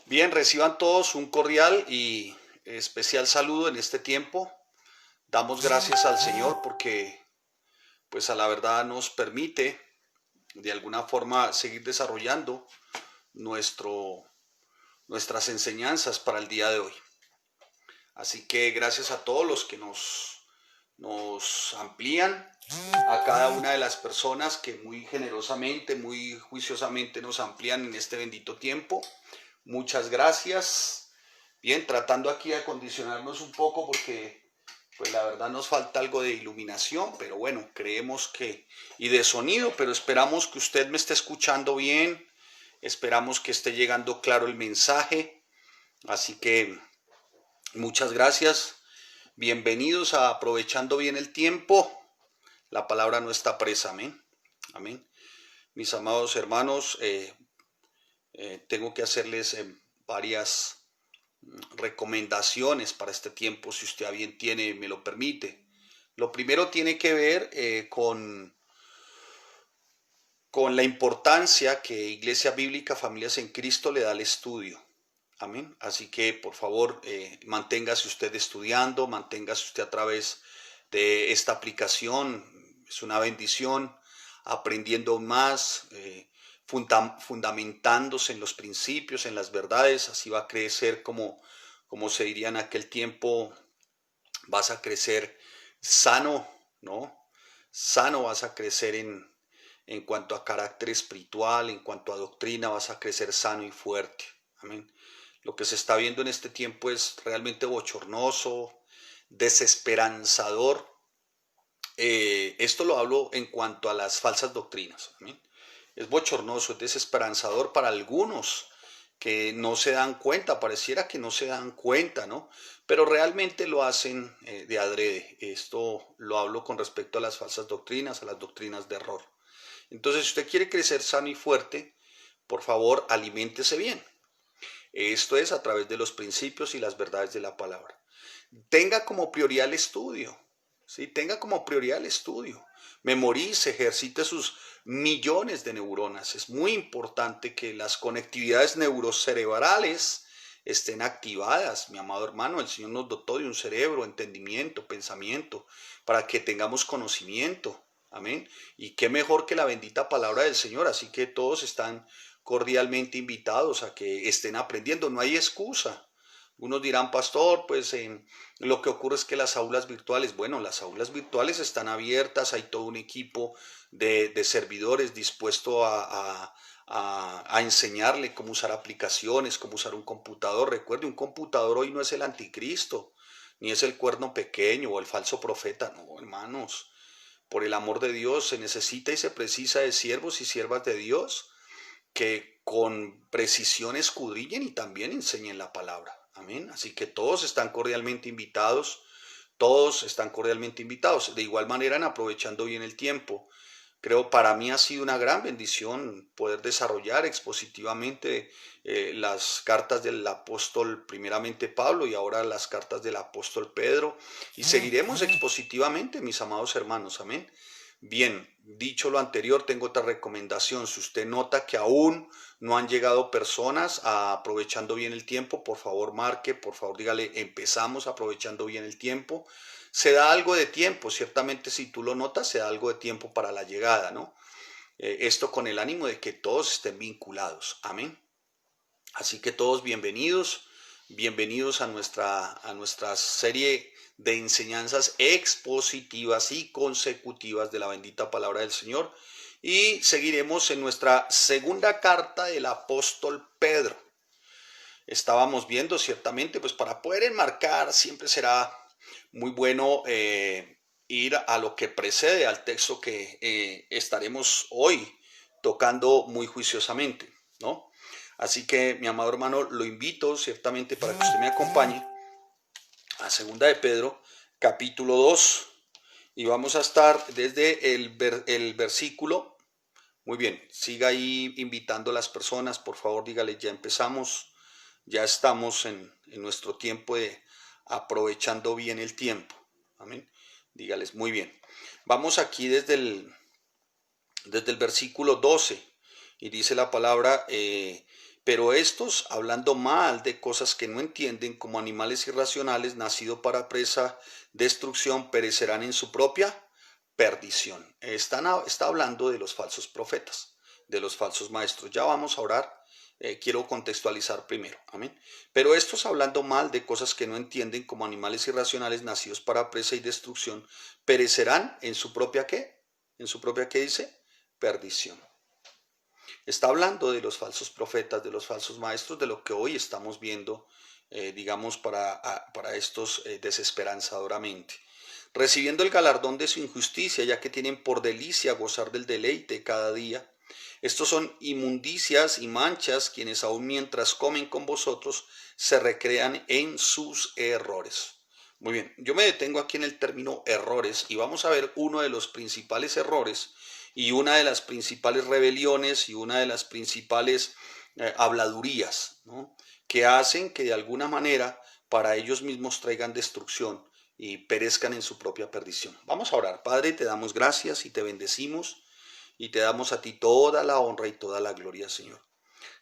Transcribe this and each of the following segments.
Bien, reciban todos un cordial y especial saludo en este tiempo. Damos gracias al Señor porque pues a la verdad nos permite de alguna forma seguir desarrollando nuestro, nuestras enseñanzas para el día de hoy. Así que gracias a todos los que nos amplían, a cada una de las personas que muy generosamente, muy juiciosamente nos amplían en este bendito tiempo. Muchas gracias. Bien, tratando aquí de acondicionarnos un poco porque pues la verdad nos falta algo de iluminación, pero bueno, creemos que, y de sonido, pero esperamos que usted me esté escuchando bien, esperamos que esté llegando claro el mensaje, así que muchas gracias, bienvenidos a Aprovechando Bien el Tiempo, la palabra no está presa, amén, amén. Mis amados hermanos, tengo que hacerles varias recomendaciones para este tiempo, si usted a bien tiene, me lo permite. Lo primero tiene que ver con la importancia que Iglesia Bíblica Familias en Cristo le da al estudio. Amén. Así que por favor, manténgase usted estudiando, manténgase usted a través de esta aplicación. Es una bendición, aprendiendo más, fundamentándose en los principios, en las verdades. Así va a crecer como se diría en aquel tiempo, vas a crecer sano, ¿no? Sano vas a crecer en cuanto a carácter espiritual, en cuanto a doctrina, vas a crecer sano y fuerte. Amén. Lo que se está viendo en este tiempo es realmente bochornoso, desesperanzador. Esto lo hablo en cuanto a las falsas doctrinas. ¿Amén? Es bochornoso, es desesperanzador para algunos que no se dan cuenta, pareciera que no se dan cuenta, ¿no? Pero realmente lo hacen de adrede. Esto lo hablo con respecto a las falsas doctrinas, a las doctrinas de error. Entonces, si usted quiere crecer sano y fuerte, por favor, aliméntese bien. Esto es a través de los principios y las verdades de la palabra. Tenga como prioridad el estudio, ¿sí? Tenga como prioridad el estudio. Memorice, ejercite sus millones de neuronas. Es muy importante que las conectividades neurocerebrales estén activadas, mi amado hermano. El Señor nos dotó de un cerebro, entendimiento, pensamiento, para que tengamos conocimiento. Amén. Y qué mejor que la bendita palabra del Señor. Así que todos están cordialmente invitados a que estén aprendiendo. No hay excusa. Unos dirán, pastor, pues lo que ocurre es que las aulas virtuales, bueno, las aulas virtuales están abiertas, hay todo un equipo de servidores dispuesto a enseñarle cómo usar aplicaciones, cómo usar un computador. Recuerde, un computador hoy no es el anticristo, ni es el cuerno pequeño o el falso profeta, no, hermanos. Por el amor de Dios se necesita y se precisa de siervos y siervas de Dios que con precisión escudriñen y también enseñen la palabra. Amén. Así que todos están cordialmente invitados, todos están cordialmente invitados. De igual manera, en aprovechando bien el tiempo. Creo para mí ha sido una gran bendición poder desarrollar expositivamente las cartas del apóstol primeramente Pablo y ahora las cartas del apóstol Pedro y seguiremos expositivamente, mis amados hermanos, amén. Bien, dicho lo anterior, tengo otra recomendación. Si usted nota que aún no han llegado personas aprovechando bien el tiempo, por favor marque, por favor dígale, empezamos aprovechando bien el tiempo. Se da algo de tiempo, ciertamente si tú lo notas, se da algo de tiempo para la llegada, ¿no? Esto con el ánimo de que todos estén vinculados. Amén. Así que todos bienvenidos, bienvenidos a nuestra serie de enseñanzas expositivas y consecutivas de la bendita palabra del Señor. Y seguiremos en nuestra segunda carta del apóstol Pedro. Estábamos viendo ciertamente, pues para poder enmarcar siempre será muy bueno ir a lo que precede al texto que estaremos hoy tocando muy juiciosamente, ¿no? Así que, mi amado hermano, lo invito ciertamente para que usted me acompañe a Segunda de Pedro, capítulo 2, y vamos a estar desde el versículo. Muy bien, siga ahí invitando a las personas, por favor, dígale, ya empezamos, ya estamos en nuestro tiempo de aprovechando bien el tiempo. Amén. Dígales, muy bien. Vamos aquí desde el versículo 12 y dice la palabra, Pero estos, hablando mal de cosas que no entienden, como animales irracionales, nacidos para presa, destrucción, perecerán en su propia perdición. Está hablando de los falsos profetas, de los falsos maestros. Ya vamos a orar. Quiero contextualizar primero, amén. Pero estos, hablando mal de cosas que no entienden, como animales irracionales, nacidos para presa y destrucción, perecerán en su propia ¿qué? En su propia ¿qué dice? Perdición. Está hablando de los falsos profetas, de los falsos maestros, de lo que hoy estamos viendo, digamos, para estos desesperanzadoramente. Recibiendo el galardón de su injusticia, ya que tienen por delicia gozar del deleite cada día. Estos son inmundicias y manchas, quienes aun mientras comen con vosotros, se recrean en sus errores. Muy bien, yo me detengo aquí en el término errores y vamos a ver uno de los principales errores y una de las principales rebeliones y una de las principales habladurías, ¿no? Que hacen que de alguna manera para ellos mismos traigan destrucción y perezcan en su propia perdición. Vamos a orar. Padre, te damos gracias y te bendecimos y te damos a ti toda la honra y toda la gloria, Señor.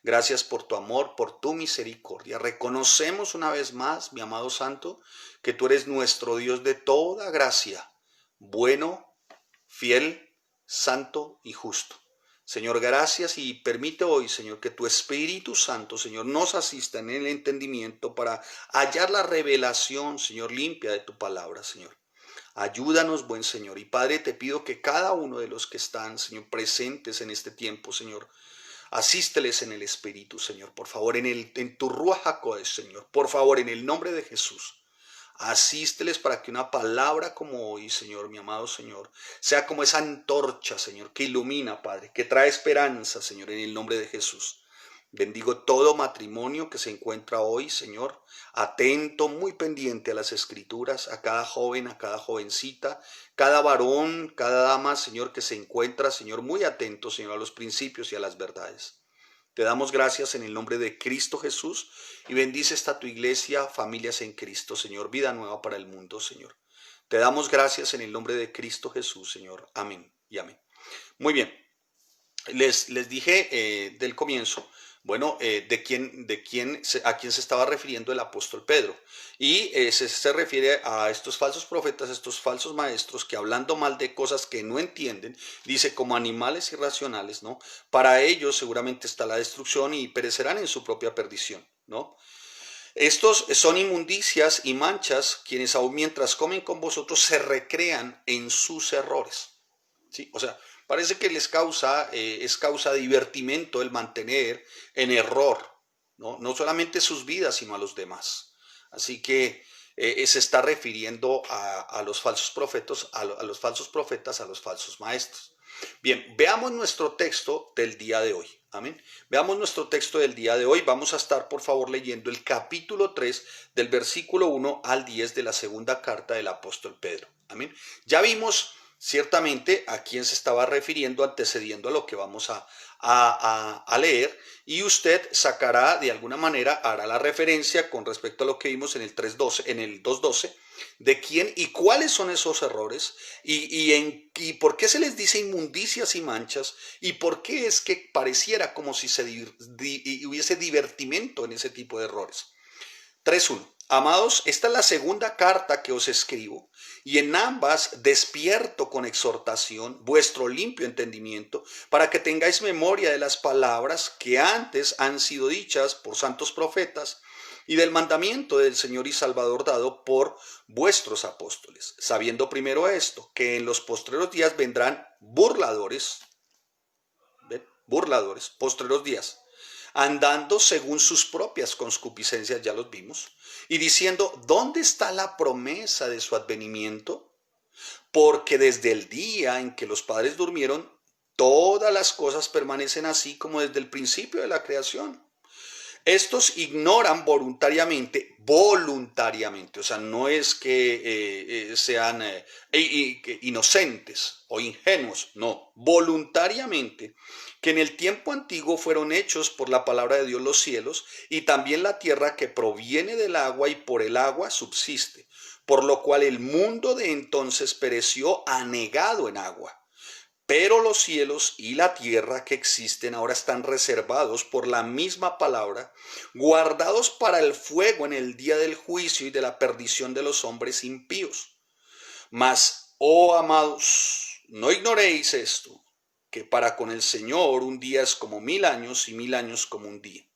Gracias por tu amor, por tu misericordia. Reconocemos una vez más, mi amado Santo, que tú eres nuestro Dios de toda gracia, bueno, fiel, santo y justo. Señor, gracias y permite hoy, Señor, que tu Espíritu Santo, Señor, nos asista en el entendimiento para hallar la revelación, Señor, limpia de tu palabra, Señor. Ayúdanos, buen Señor. Y Padre, te pido que cada uno de los que están, Señor, presentes en este tiempo, Señor, asísteles en el Espíritu, Señor, por favor, en tu Ruach HaKodesh, Señor, por favor, en el nombre de Jesús. Asísteles para que una palabra como hoy, Señor, mi amado Señor, sea como esa antorcha, Señor, que ilumina, Padre, que trae esperanza, Señor, en el nombre de Jesús. Bendigo todo matrimonio que se encuentra hoy, Señor, atento, muy pendiente a las escrituras, a cada joven, a cada jovencita, cada varón, cada dama, Señor, que se encuentra, Señor, muy atento, Señor, a los principios y a las verdades. Te damos gracias en el nombre de Cristo Jesús y bendice esta tu iglesia, familias en Cristo, Señor, vida nueva para el mundo, Señor. Te damos gracias en el nombre de Cristo Jesús, Señor. Amén y amén. Muy bien, les dije del comienzo, bueno, a quién se estaba refiriendo el apóstol Pedro. Y se refiere a estos falsos profetas, estos falsos maestros que hablando mal de cosas que no entienden, dice como animales irracionales, ¿no? Para ellos seguramente está la destrucción y perecerán en su propia perdición, ¿no? Estos son inmundicias y manchas, quienes aun mientras comen con vosotros se recrean en sus errores. ¿Sí? O sea, parece que es causa de divertimento el mantener en error, ¿no? No solamente sus vidas, sino a los demás. Así que se está refiriendo a los falsos profetas, a los falsos profetas, a los falsos maestros. Bien, veamos nuestro texto del día de hoy. Amén. Veamos nuestro texto del día de hoy. Vamos a estar, por favor, leyendo el capítulo 3 del versículo 1 al 10 de la segunda carta del apóstol Pedro. Amén. Ya vimos ciertamente a quién se estaba refiriendo antecediendo a lo que vamos a leer, y usted sacará de alguna manera, hará la referencia con respecto a lo que vimos en el 3.12, en el 2.12, de quién y cuáles son esos errores y por qué se les dice inmundicias y manchas y por qué es que pareciera como si hubiese divertimento en ese tipo de errores. 3.1. Amados, esta es la segunda carta que os escribo, y en ambas despierto con exhortación vuestro limpio entendimiento, para que tengáis memoria de las palabras que antes han sido dichas por santos profetas, y del mandamiento del Señor y Salvador dado por vuestros apóstoles, sabiendo primero esto, que en los postreros días vendrán burladores, postreros días, andando según sus propias concupiscencias, ya los vimos, y diciendo, ¿dónde está la promesa de su advenimiento? Porque desde el día en que los padres durmieron, todas las cosas permanecen así como desde el principio de la creación. Estos ignoran voluntariamente, o sea, no es que sean inocentes o ingenuos, no, voluntariamente, que en el tiempo antiguo fueron hechos por la palabra de Dios los cielos y también la tierra que proviene del agua y por el agua subsiste, por lo cual el mundo de entonces pereció anegado en agua. Pero los cielos y la tierra que existen ahora están reservados por la misma palabra, guardados para el fuego en el día del juicio y de la perdición de los hombres impíos. Mas, oh amados, no ignoréis esto, que para con el Señor un día es como 1000 años y 1000 años como un día.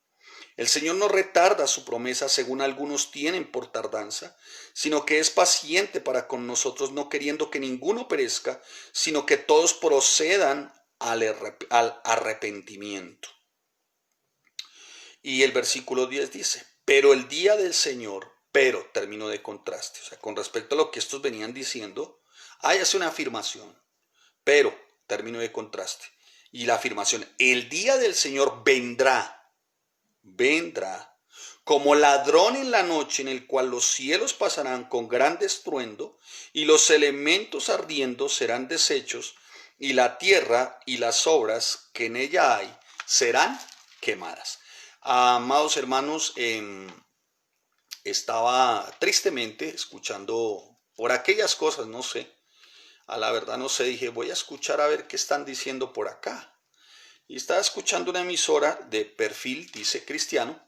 El Señor no retarda su promesa según algunos tienen por tardanza, sino que es paciente para con nosotros, no queriendo que ninguno perezca, sino que todos procedan al arrepentimiento. Y el versículo 10 dice, pero el día del Señor, pero, término de contraste, o sea, con respecto a lo que estos venían diciendo, hay hace una afirmación, pero, término de contraste, y la afirmación, el día del Señor vendrá como ladrón en la noche, en el cual los cielos pasarán con gran estruendo y los elementos ardiendo serán deshechos y la tierra y las obras que en ella hay serán quemadas. Amados hermanos, estaba tristemente escuchando por aquellas cosas, no sé, a la verdad no sé, dije voy a escuchar a ver qué están diciendo por acá. Y estaba escuchando una emisora de perfil, dice cristiano,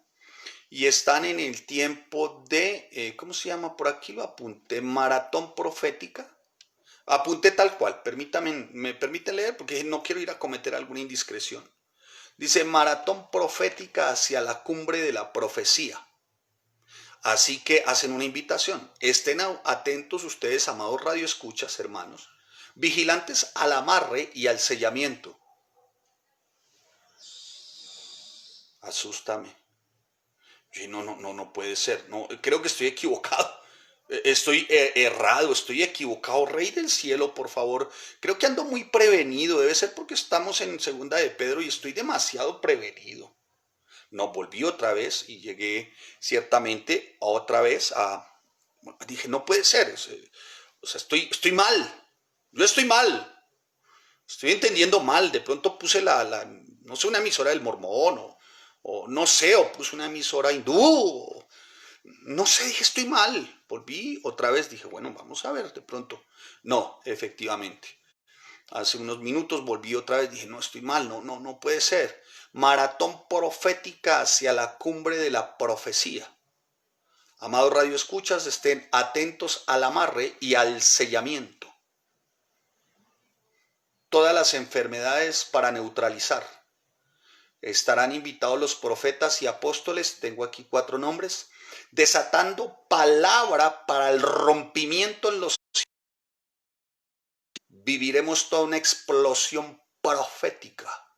y están en el tiempo de, ¿cómo se llama? Por aquí lo apunté, maratón profética. Apunté tal cual, me permiten leer porque no quiero ir a cometer alguna indiscreción. Dice maratón profética hacia la cumbre de la profecía. Así que hacen una invitación. Estén atentos ustedes, amados radioescuchas, hermanos, vigilantes al amarre y al sellamiento. Asústame. No puede ser. No, creo que estoy equivocado. Estoy errado, estoy equivocado. Rey del cielo, por favor. Creo que ando muy prevenido. Debe ser porque estamos en segunda de Pedro y estoy demasiado prevenido. No, volví otra vez y llegué ciertamente otra vez a... Dije, no puede ser. O sea, estoy mal. Yo estoy mal. Estoy entendiendo mal. De pronto puse no sé, una emisora del Mormón o no sé, o puse una emisora hindú. No sé, dije, estoy mal. Volví otra vez, dije, bueno, vamos a ver de pronto. No, efectivamente. Hace unos minutos volví otra vez, dije, no, estoy mal, no puede ser. Maratón profética hacia la cumbre de la profecía. Amados radioescuchas, estén atentos al amarre y al sellamiento. Todas las enfermedades para neutralizar. Estarán invitados los profetas y apóstoles, tengo aquí 4 nombres, desatando palabra para el rompimiento en los cielos. Viviremos toda una explosión profética,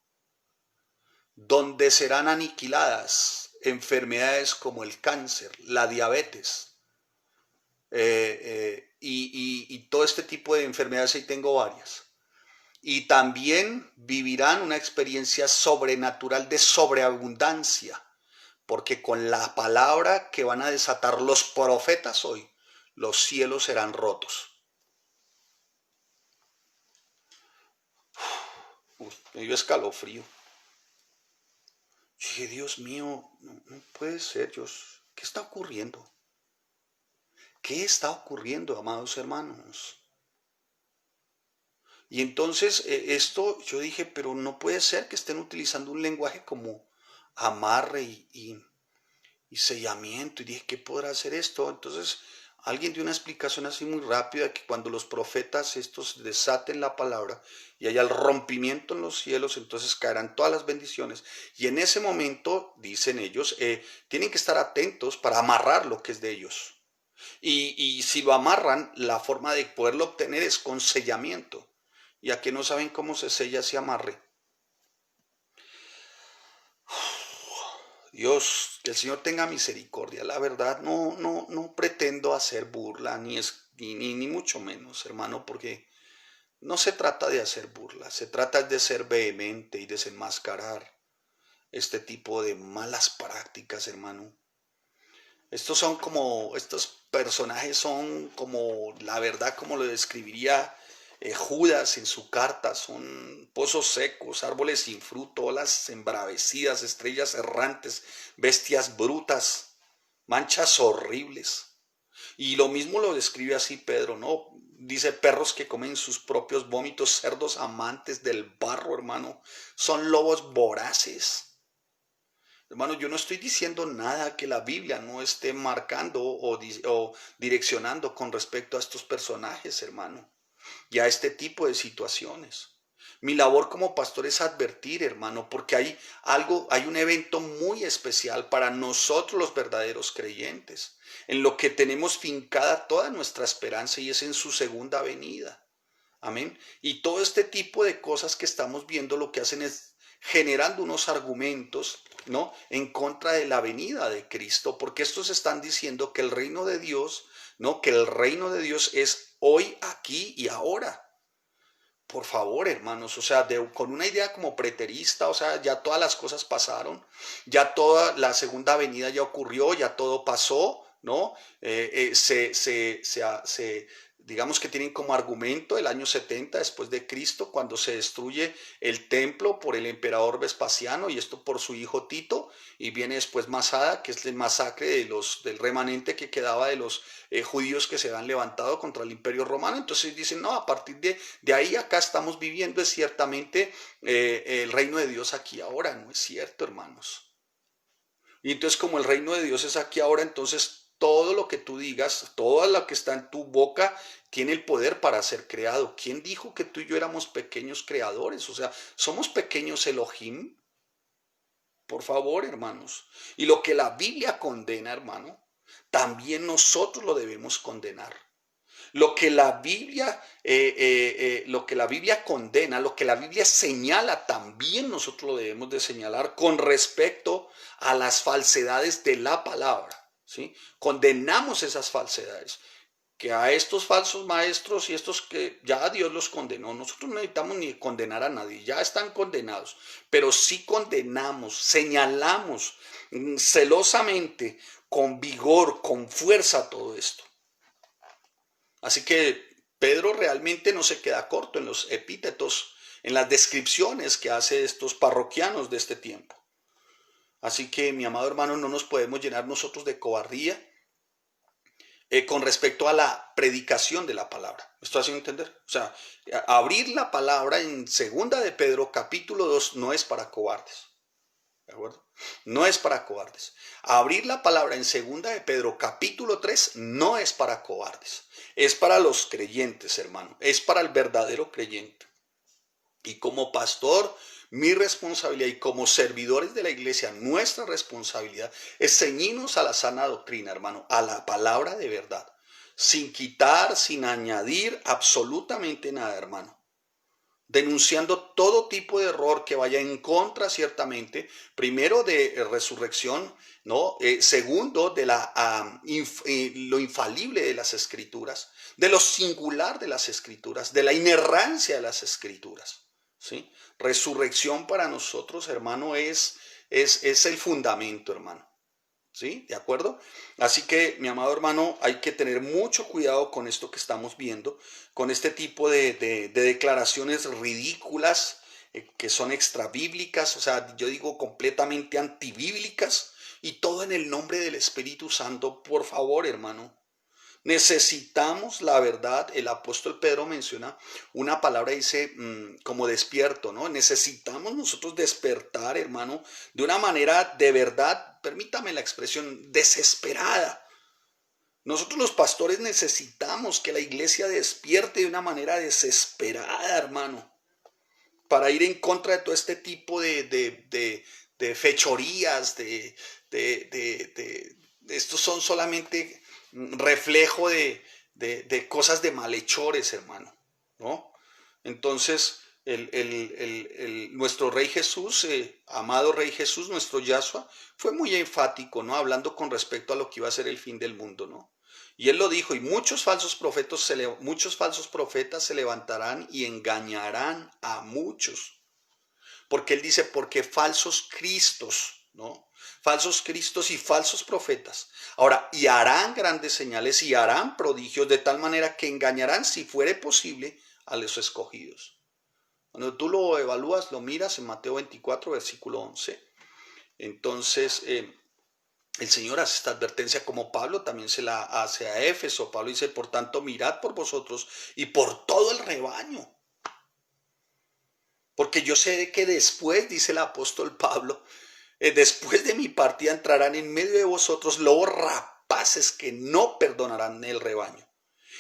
donde serán aniquiladas enfermedades como el cáncer, la diabetes, y todo este tipo de enfermedades, ahí tengo varias. Y también vivirán una experiencia sobrenatural de sobreabundancia, porque con la palabra que van a desatar los profetas hoy, los cielos serán rotos. Me dio escalofrío. Dije, Dios mío, no puede ser, Dios. ¿Qué está ocurriendo? ¿Qué está ocurriendo, amados hermanos? Y entonces esto yo dije, pero no puede ser que estén utilizando un lenguaje como amarre y sellamiento. Y dije, ¿qué podrá hacer esto? Entonces alguien dio una explicación así muy rápida, que cuando los profetas estos desaten la palabra y haya el rompimiento en los cielos, entonces caerán todas las bendiciones. Y en ese momento, dicen ellos, tienen que estar atentos para amarrar lo que es de ellos. Y si lo amarran, la forma de poderlo obtener es con sellamiento. Y a que no saben cómo se sella ese amarre. Dios, que el Señor tenga misericordia. La verdad, no pretendo hacer burla, ni mucho menos, hermano, porque no se trata de hacer burla, se trata de ser vehemente y desenmascarar este tipo de malas prácticas, hermano. Estos personajes son como, la verdad, como lo describiría Judas en su carta, son pozos secos, árboles sin fruto, olas embravecidas, estrellas errantes, bestias brutas, manchas horribles. Y lo mismo lo describe así Pedro, ¿no? dice perros que comen sus propios vómitos, cerdos amantes del barro, hermano, son lobos voraces. Hermano, yo no estoy diciendo nada que la Biblia no esté marcando o direccionando con respecto a estos personajes, hermano, y a este tipo de situaciones. Mi labor como pastor es advertir, hermano, porque hay un evento muy especial para nosotros los verdaderos creyentes, en lo que tenemos fincada toda nuestra esperanza y es en su segunda venida. Amén. Y todo este tipo de cosas que estamos viendo lo que hacen es generando unos argumentos, ¿no?, en contra de la venida de Cristo, porque estos están diciendo que el reino de Dios, ¿no?, que el reino de Dios es hoy, aquí y ahora. Por favor, hermanos, o sea, con una idea como preterista, o sea, ya todas las cosas pasaron, ya toda la segunda venida ya ocurrió, ya todo pasó, ¿no? Digamos que tienen como argumento el año 70 después de Cristo, cuando se destruye el templo por el emperador Vespasiano y esto por su hijo Tito, y viene después Masada, que es el masacre del remanente que quedaba de los judíos que se habían levantado contra el imperio romano. Entonces dicen, no, a partir de ahí acá estamos viviendo, es ciertamente el reino de Dios aquí ahora. No es cierto, hermanos. Y entonces como el reino de Dios es aquí ahora, entonces todo lo que tú digas, todo lo que está en tu boca, tiene el poder para ser creado. ¿Quién dijo que tú y yo éramos pequeños creadores? O sea, somos pequeños Elohim. Por favor, hermanos. Y lo que la Biblia condena, hermano, también nosotros lo debemos condenar. Lo que la Biblia condena, lo que la Biblia señala, también nosotros lo debemos de señalar con respecto a las falsedades de la palabra, ¿sí? Condenamos esas falsedades. Que a estos falsos maestros y estos que ya Dios los condenó, nosotros no necesitamos ni condenar a nadie, ya están condenados, pero sí condenamos, señalamos celosamente, con vigor, con fuerza todo esto. Así que Pedro realmente no se queda corto en los epítetos, en las descripciones que hace estos parroquianos de este tiempo. Así que, mi amado hermano, no nos podemos llenar nosotros de cobardía con respecto a la predicación de la palabra. ¿Me estoy haciendo entender? O sea, abrir la palabra en segunda de Pedro capítulo 2 no es para cobardes. ¿De acuerdo? No es para cobardes. Abrir la palabra en segunda de Pedro capítulo 3 no es para cobardes. Es para los creyentes, hermano. Es para el verdadero creyente. Y como pastor, mi responsabilidad y como servidores de la iglesia, nuestra responsabilidad es ceñirnos a la sana doctrina, hermano, a la palabra de verdad, sin quitar, sin añadir absolutamente nada, hermano. Denunciando todo tipo de error que vaya en contra, ciertamente, primero de resurrección, ¿no? Segundo, de lo infalible de las escrituras, de lo singular de las escrituras, de la inerrancia de las escrituras, ¿sí? Resurrección para nosotros, hermano, es el fundamento, hermano. ¿Sí? ¿De acuerdo? Así que, mi amado hermano, hay que tener mucho cuidado con esto que estamos viendo, con este tipo de declaraciones ridículas que son extrabíblicas, o sea, yo digo completamente antibíblicas, y todo en el nombre del Espíritu Santo. Por favor, hermano. Necesitamos la verdad. El apóstol Pedro menciona una palabra, dice como despierto, ¿no? Necesitamos nosotros despertar, hermano, de una manera de verdad, permítame la expresión, desesperada. Nosotros los pastores necesitamos que la iglesia despierte de una manera desesperada, hermano, para ir en contra de todo este tipo de fechorías, estos son solamente reflejo de cosas de malhechores, hermano, ¿no? Entonces, nuestro Rey Jesús, amado Rey Jesús, nuestro Yahshua, fue muy enfático, ¿no? Hablando con respecto a lo que iba a ser el fin del mundo, ¿no? Y él lo dijo, y muchos falsos profetas se levantarán y engañarán a muchos. Porque él dice, porque falsos cristos, ¿no? Falsos cristos y falsos profetas. Ahora, y harán grandes señales y harán prodigios de tal manera que engañarán, si fuere posible, a los escogidos. Cuando tú lo evalúas, lo miras en Mateo 24, versículo 11. Entonces, El Señor hace esta advertencia como Pablo también se la hace a Éfeso. Pablo dice, por tanto, mirad por vosotros y por todo el rebaño. Porque yo sé que después, dice el apóstol Pablo, después de mi partida entrarán en medio de vosotros lobos rapaces que no perdonarán el rebaño.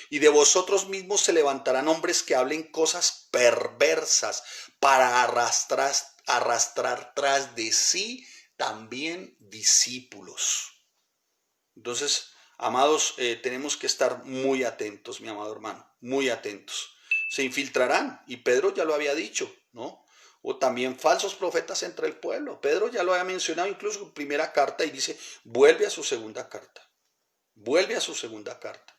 Y de vosotros mismos se levantarán hombres que hablen cosas perversas para arrastrar tras de sí también discípulos. Entonces, amados, tenemos que estar muy atentos, mi amado hermano, muy atentos. Se infiltrarán, y Pedro ya lo había dicho, ¿no? O también falsos profetas entre el pueblo. Pedro ya lo había mencionado incluso en primera carta y dice, vuelve a su segunda carta. Vuelve a su segunda carta.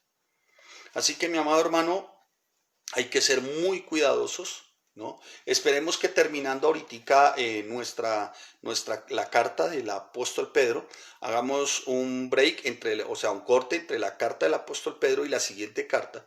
Así que, mi amado hermano, hay que ser muy cuidadosos, ¿no? Esperemos que terminando ahorita la carta del apóstol Pedro, hagamos un break o sea, un corte entre la carta del apóstol Pedro y la siguiente carta,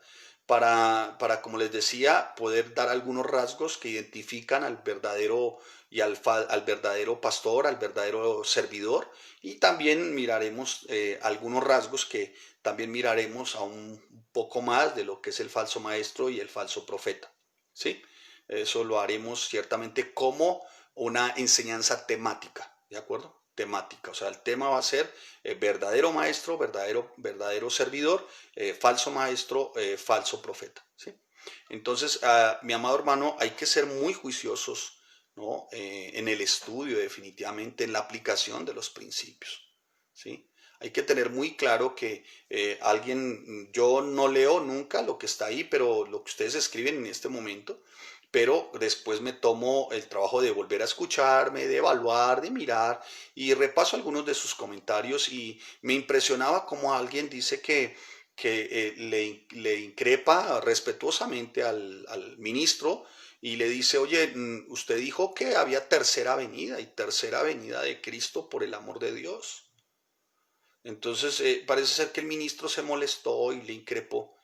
como les decía, poder dar algunos rasgos que identifican al verdadero al verdadero pastor, al verdadero servidor, y también miraremos algunos rasgos que también miraremos a un poco más de lo que es el falso maestro y el falso profeta, ¿sí? Eso lo haremos ciertamente como una enseñanza temática, ¿de acuerdo? Temática, o sea, el tema va a ser verdadero maestro, verdadero servidor, falso maestro, falso profeta, ¿sí? Entonces, mi amado hermano, hay que ser muy juiciosos, ¿no? En el estudio, definitivamente, en la aplicación de los principios, ¿sí? Hay que tener muy claro que yo no leo nunca lo que está ahí, pero lo que ustedes escriben en este momento, pero después me tomo el trabajo de volver a escucharme, de evaluar, de mirar y repaso algunos de sus comentarios y me impresionaba como alguien dice que le increpa respetuosamente al ministro y le dice, oye, usted dijo que había tercera venida y tercera venida de Cristo por el amor de Dios. Entonces, parece ser que el ministro se molestó y le increpó.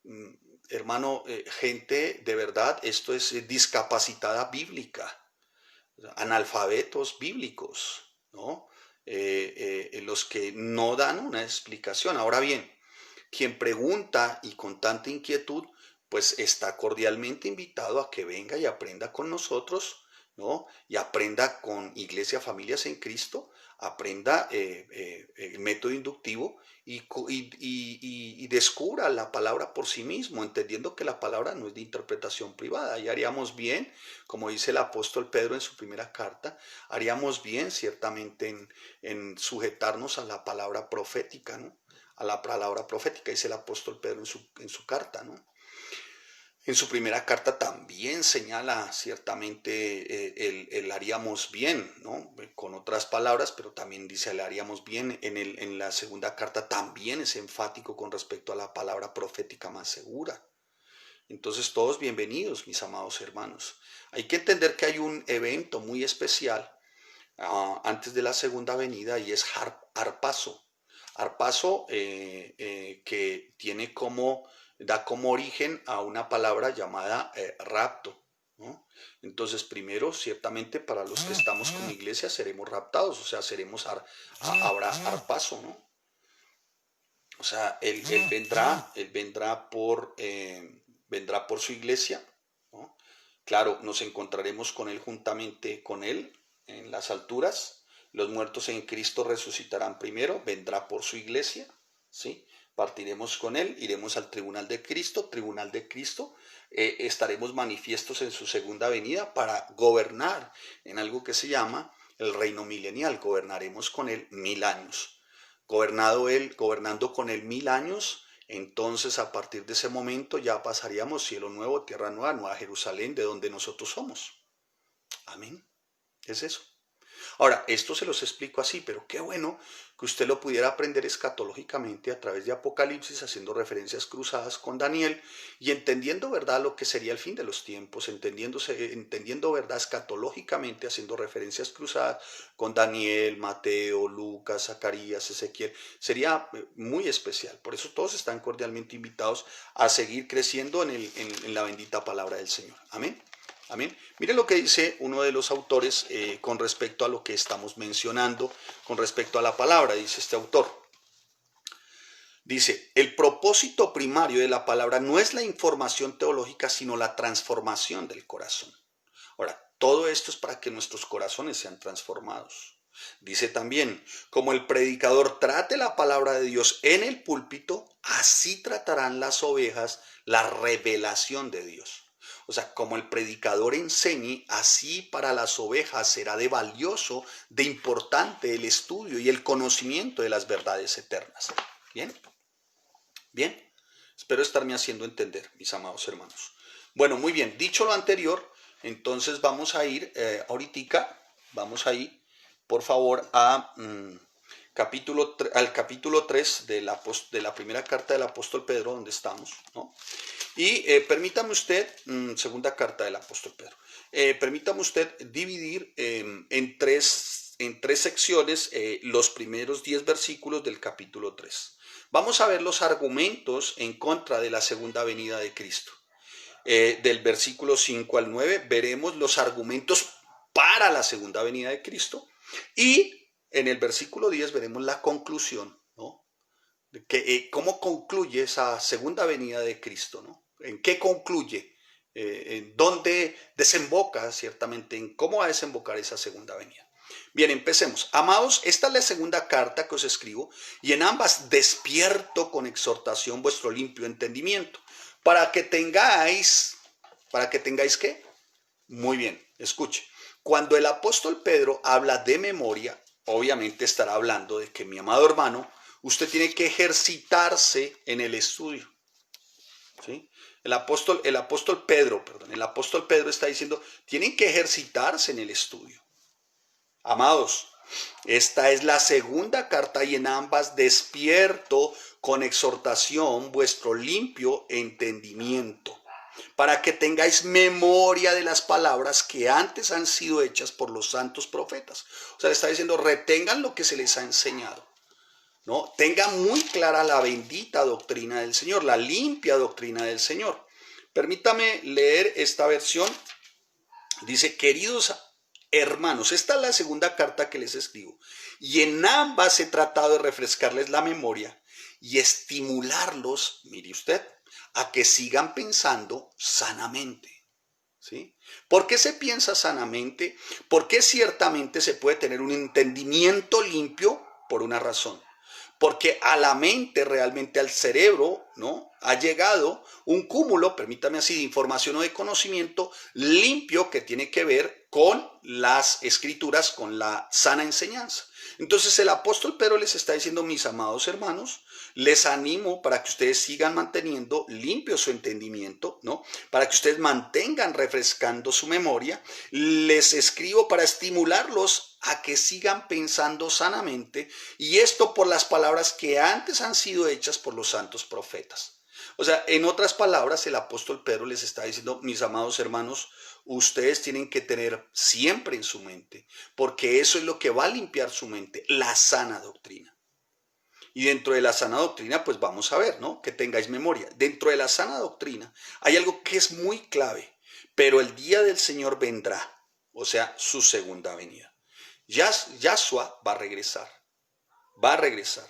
Mm, Hermano, gente, de verdad, esto es discapacitada bíblica, analfabetos bíblicos, ¿no? Los que no dan una explicación. Ahora bien, quien pregunta y con tanta inquietud, pues está cordialmente invitado a que venga y aprenda con nosotros, ¿no? Y aprenda con Iglesia Familias en Cristo, aprenda el método inductivo y descubra la palabra por sí mismo, entendiendo que la palabra no es de interpretación privada. Y haríamos bien, como dice el apóstol Pedro en su primera carta, haríamos bien ciertamente en sujetarnos a la palabra profética, ¿no? A la palabra profética, dice el apóstol Pedro en su carta, ¿no? En su primera carta también señala ciertamente el haríamos bien, ¿no? Con otras palabras, pero también dice el haríamos bien. En la segunda carta también es enfático con respecto a la palabra profética más segura. Entonces, todos bienvenidos, mis amados hermanos. Hay que entender que hay un evento muy especial antes de la segunda venida y es Harpazo. Harpazo que da como origen a una palabra llamada rapto, ¿no? Entonces, primero, ciertamente para los que estamos como iglesia seremos raptados, o sea, habrá harpazo, ¿no? O sea, él vendrá por su iglesia, ¿no? Claro, nos encontraremos con él juntamente con él en las alturas. Los muertos en Cristo resucitarán primero, vendrá por su iglesia, ¿sí? Partiremos con él, iremos al tribunal de Cristo, estaremos manifiestos en su segunda venida para gobernar en algo que se llama el reino milenial. Gobernaremos con él 1000 años. Gobernando con él 1000 años, entonces a partir de ese momento ya pasaríamos cielo nuevo, tierra nueva, nueva Jerusalén, de donde nosotros somos. Amén. Es eso. Ahora, esto se los explico así, pero qué bueno que usted lo pudiera aprender escatológicamente a través de Apocalipsis, haciendo referencias cruzadas con Daniel y entendiendo, ¿verdad?, lo que sería el fin de los tiempos, entendiendo, ¿verdad?, escatológicamente, haciendo referencias cruzadas con Daniel, Mateo, Lucas, Zacarías, Ezequiel. Sería muy especial. Por eso todos están cordialmente invitados a seguir creciendo en la bendita palabra del Señor. Amén. Amén. Miren lo que dice uno de los autores con respecto a lo que estamos mencionando, con respecto a la palabra, dice este autor. Dice, el propósito primario de la palabra no es la información teológica, sino la transformación del corazón. Ahora, todo esto es para que nuestros corazones sean transformados. Dice también, como el predicador trate la palabra de Dios en el púlpito, así tratarán las ovejas la revelación de Dios. O sea, como el predicador enseñe, así para las ovejas será de valioso, de importante el estudio y el conocimiento de las verdades eternas. ¿Bien? Bien, espero estarme haciendo entender, mis amados hermanos. Bueno, muy bien, dicho lo anterior, entonces vamos a ir ahorita, vamos a ir, por favor, a al capítulo 3 de la primera carta del apóstol Pedro, donde estamos, ¿no? Y permítame usted, segunda carta del apóstol Pedro, permítame usted dividir en tres secciones los primeros 10 versículos del capítulo 3. Vamos a ver los argumentos en contra de la segunda venida de Cristo. Del versículo 5 al 9 veremos los argumentos para la segunda venida de Cristo y en el versículo 10 veremos la conclusión, ¿no? ¿Cómo concluye esa segunda venida de Cristo, ¿no? ¿En qué concluye? ¿En dónde desemboca ciertamente? ¿En cómo va a desembocar esa segunda venida? Bien, empecemos. Amados, esta es la segunda carta que os escribo, y en ambas despierto con exhortación vuestro limpio entendimiento, para que tengáis ¿qué? Muy bien, escuche. Cuando el apóstol Pedro habla de memoria, obviamente estará hablando de que, mi amado hermano, usted tiene que ejercitarse en el estudio. ¿Sí? El apóstol Pedro está diciendo, tienen que ejercitarse en el estudio. Amados, esta es la segunda carta y en ambas despierto con exhortación vuestro limpio entendimiento, para que tengáis memoria de las palabras que antes han sido hechas por los santos profetas. O sea, le está diciendo, retengan lo que se les ha enseñado, ¿no? Tengan muy clara la bendita doctrina del Señor, la limpia doctrina del Señor. Permítame leer esta versión. Dice, queridos hermanos, esta es la segunda carta que les escribo, y en ambas he tratado de refrescarles la memoria y estimularlos, mire usted, a que sigan pensando sanamente. ¿Sí? ¿Por qué se piensa sanamente? Porque ciertamente se puede tener un entendimiento limpio por una razón. Porque a la mente, realmente al cerebro, ¿no? Ha llegado un cúmulo, permítame así, de información o de conocimiento limpio que tiene que ver con las escrituras, con la sana enseñanza. Entonces el apóstol Pedro les está diciendo, mis amados hermanos, les animo para que ustedes sigan manteniendo limpio su entendimiento, ¿no? Para que ustedes mantengan refrescando su memoria. Les escribo para estimularlos a que sigan pensando sanamente, y esto por las palabras que antes han sido hechas por los santos profetas. O sea, en otras palabras, el apóstol Pedro les está diciendo, mis amados hermanos, ustedes tienen que tener siempre en su mente, porque eso es lo que va a limpiar su mente, la sana doctrina. Y dentro de la sana doctrina, pues vamos a ver, ¿no? Que tengáis memoria. Dentro de la sana doctrina hay algo que es muy clave, pero el día del Señor vendrá, o sea, su segunda venida. Yahshua va a regresar,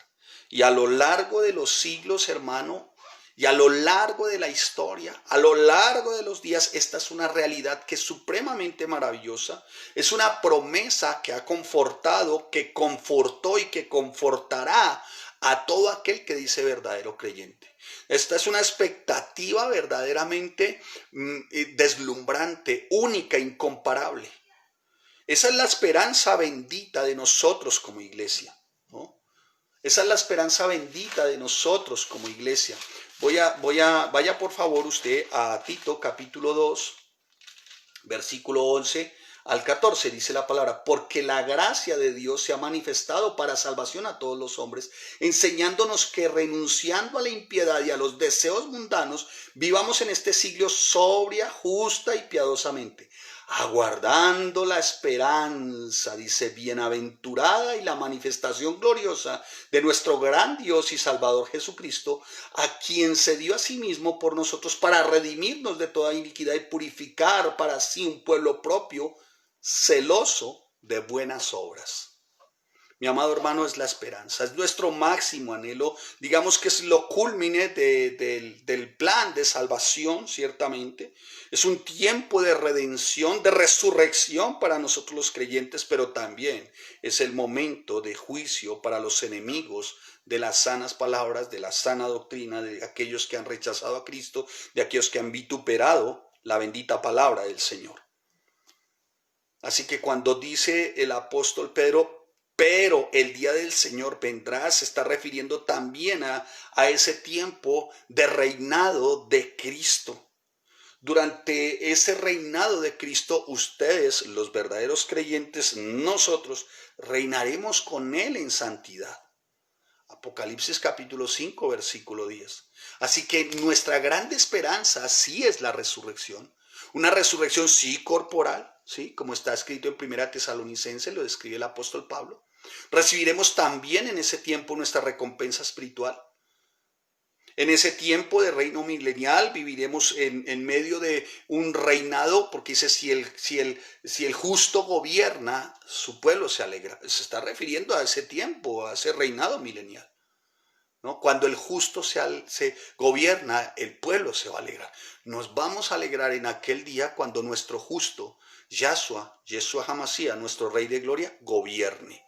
Y a lo largo de los siglos, hermano, y a lo largo de la historia, a lo largo de los días, esta es una realidad que es supremamente maravillosa. Es una promesa que ha confortado, que confortó y que confortará a todo aquel que dice verdadero creyente. Esta es una expectativa verdaderamente deslumbrante, única, incomparable. Esa es la esperanza bendita de nosotros como iglesia, ¿no? Esa es la esperanza bendita de nosotros como iglesia. Vaya por favor usted a Tito capítulo 2, versículo 11 al 14, dice la palabra, porque la gracia de Dios se ha manifestado para salvación a todos los hombres, enseñándonos que renunciando a la impiedad y a los deseos mundanos, vivamos en este siglo sobria, justa y piadosamente, aguardando la esperanza, dice, bienaventurada y la manifestación gloriosa de nuestro gran Dios y Salvador Jesucristo, a quien se dio a sí mismo por nosotros para redimirnos de toda iniquidad y purificar para sí un pueblo propio, celoso de buenas obras. Mi amado hermano, es la esperanza, es nuestro máximo anhelo, digamos que es lo culmine del plan de salvación, ciertamente. Es un tiempo de redención, de resurrección para nosotros los creyentes, pero también es el momento de juicio para los enemigos de las sanas palabras, de la sana doctrina, de aquellos que han rechazado a Cristo, de aquellos que han vituperado la bendita palabra del Señor. Así que cuando dice el apóstol Pedro, pero el día del Señor vendrá, se está refiriendo también a ese tiempo de reinado de Cristo. Durante ese reinado de Cristo, ustedes, los verdaderos creyentes, nosotros, reinaremos con Él en santidad. Apocalipsis capítulo 5, versículo 10. Así que nuestra grande esperanza sí es la resurrección. Una resurrección sí corporal, ¿sí? Como está escrito en Primera Tesalonicenses, lo describe el apóstol Pablo. Recibiremos también en ese tiempo nuestra recompensa espiritual. En ese tiempo de reino milenial viviremos en medio de un reinado, porque dice, si el justo gobierna, su pueblo se alegra. Se está refiriendo a ese tiempo, a ese reinado milenial, ¿no? Cuando el justo se gobierna, el pueblo se va a alegrar. Nos vamos a alegrar en aquel día cuando nuestro justo, Yeshua HaMashiach, nuestro Rey de Gloria, gobierne,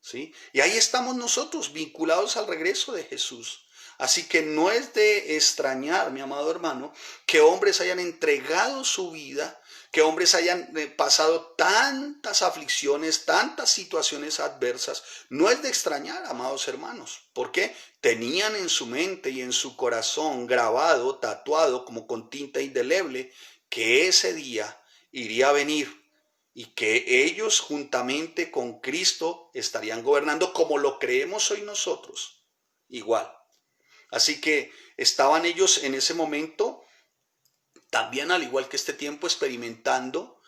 ¿sí? Y ahí estamos nosotros vinculados al regreso de Jesús. Así que no es de extrañar, mi amado hermano, que hombres hayan entregado su vida, que hombres hayan pasado tantas aflicciones, tantas situaciones adversas. No es de extrañar, amados hermanos. ¿Por qué? Tenían en su mente y en su corazón grabado, tatuado como con tinta indeleble, que ese día iría a venir y que ellos juntamente con Cristo estarían gobernando como lo creemos hoy nosotros. Igual. Así que estaban ellos en ese momento, también al igual que este tiempo, experimentando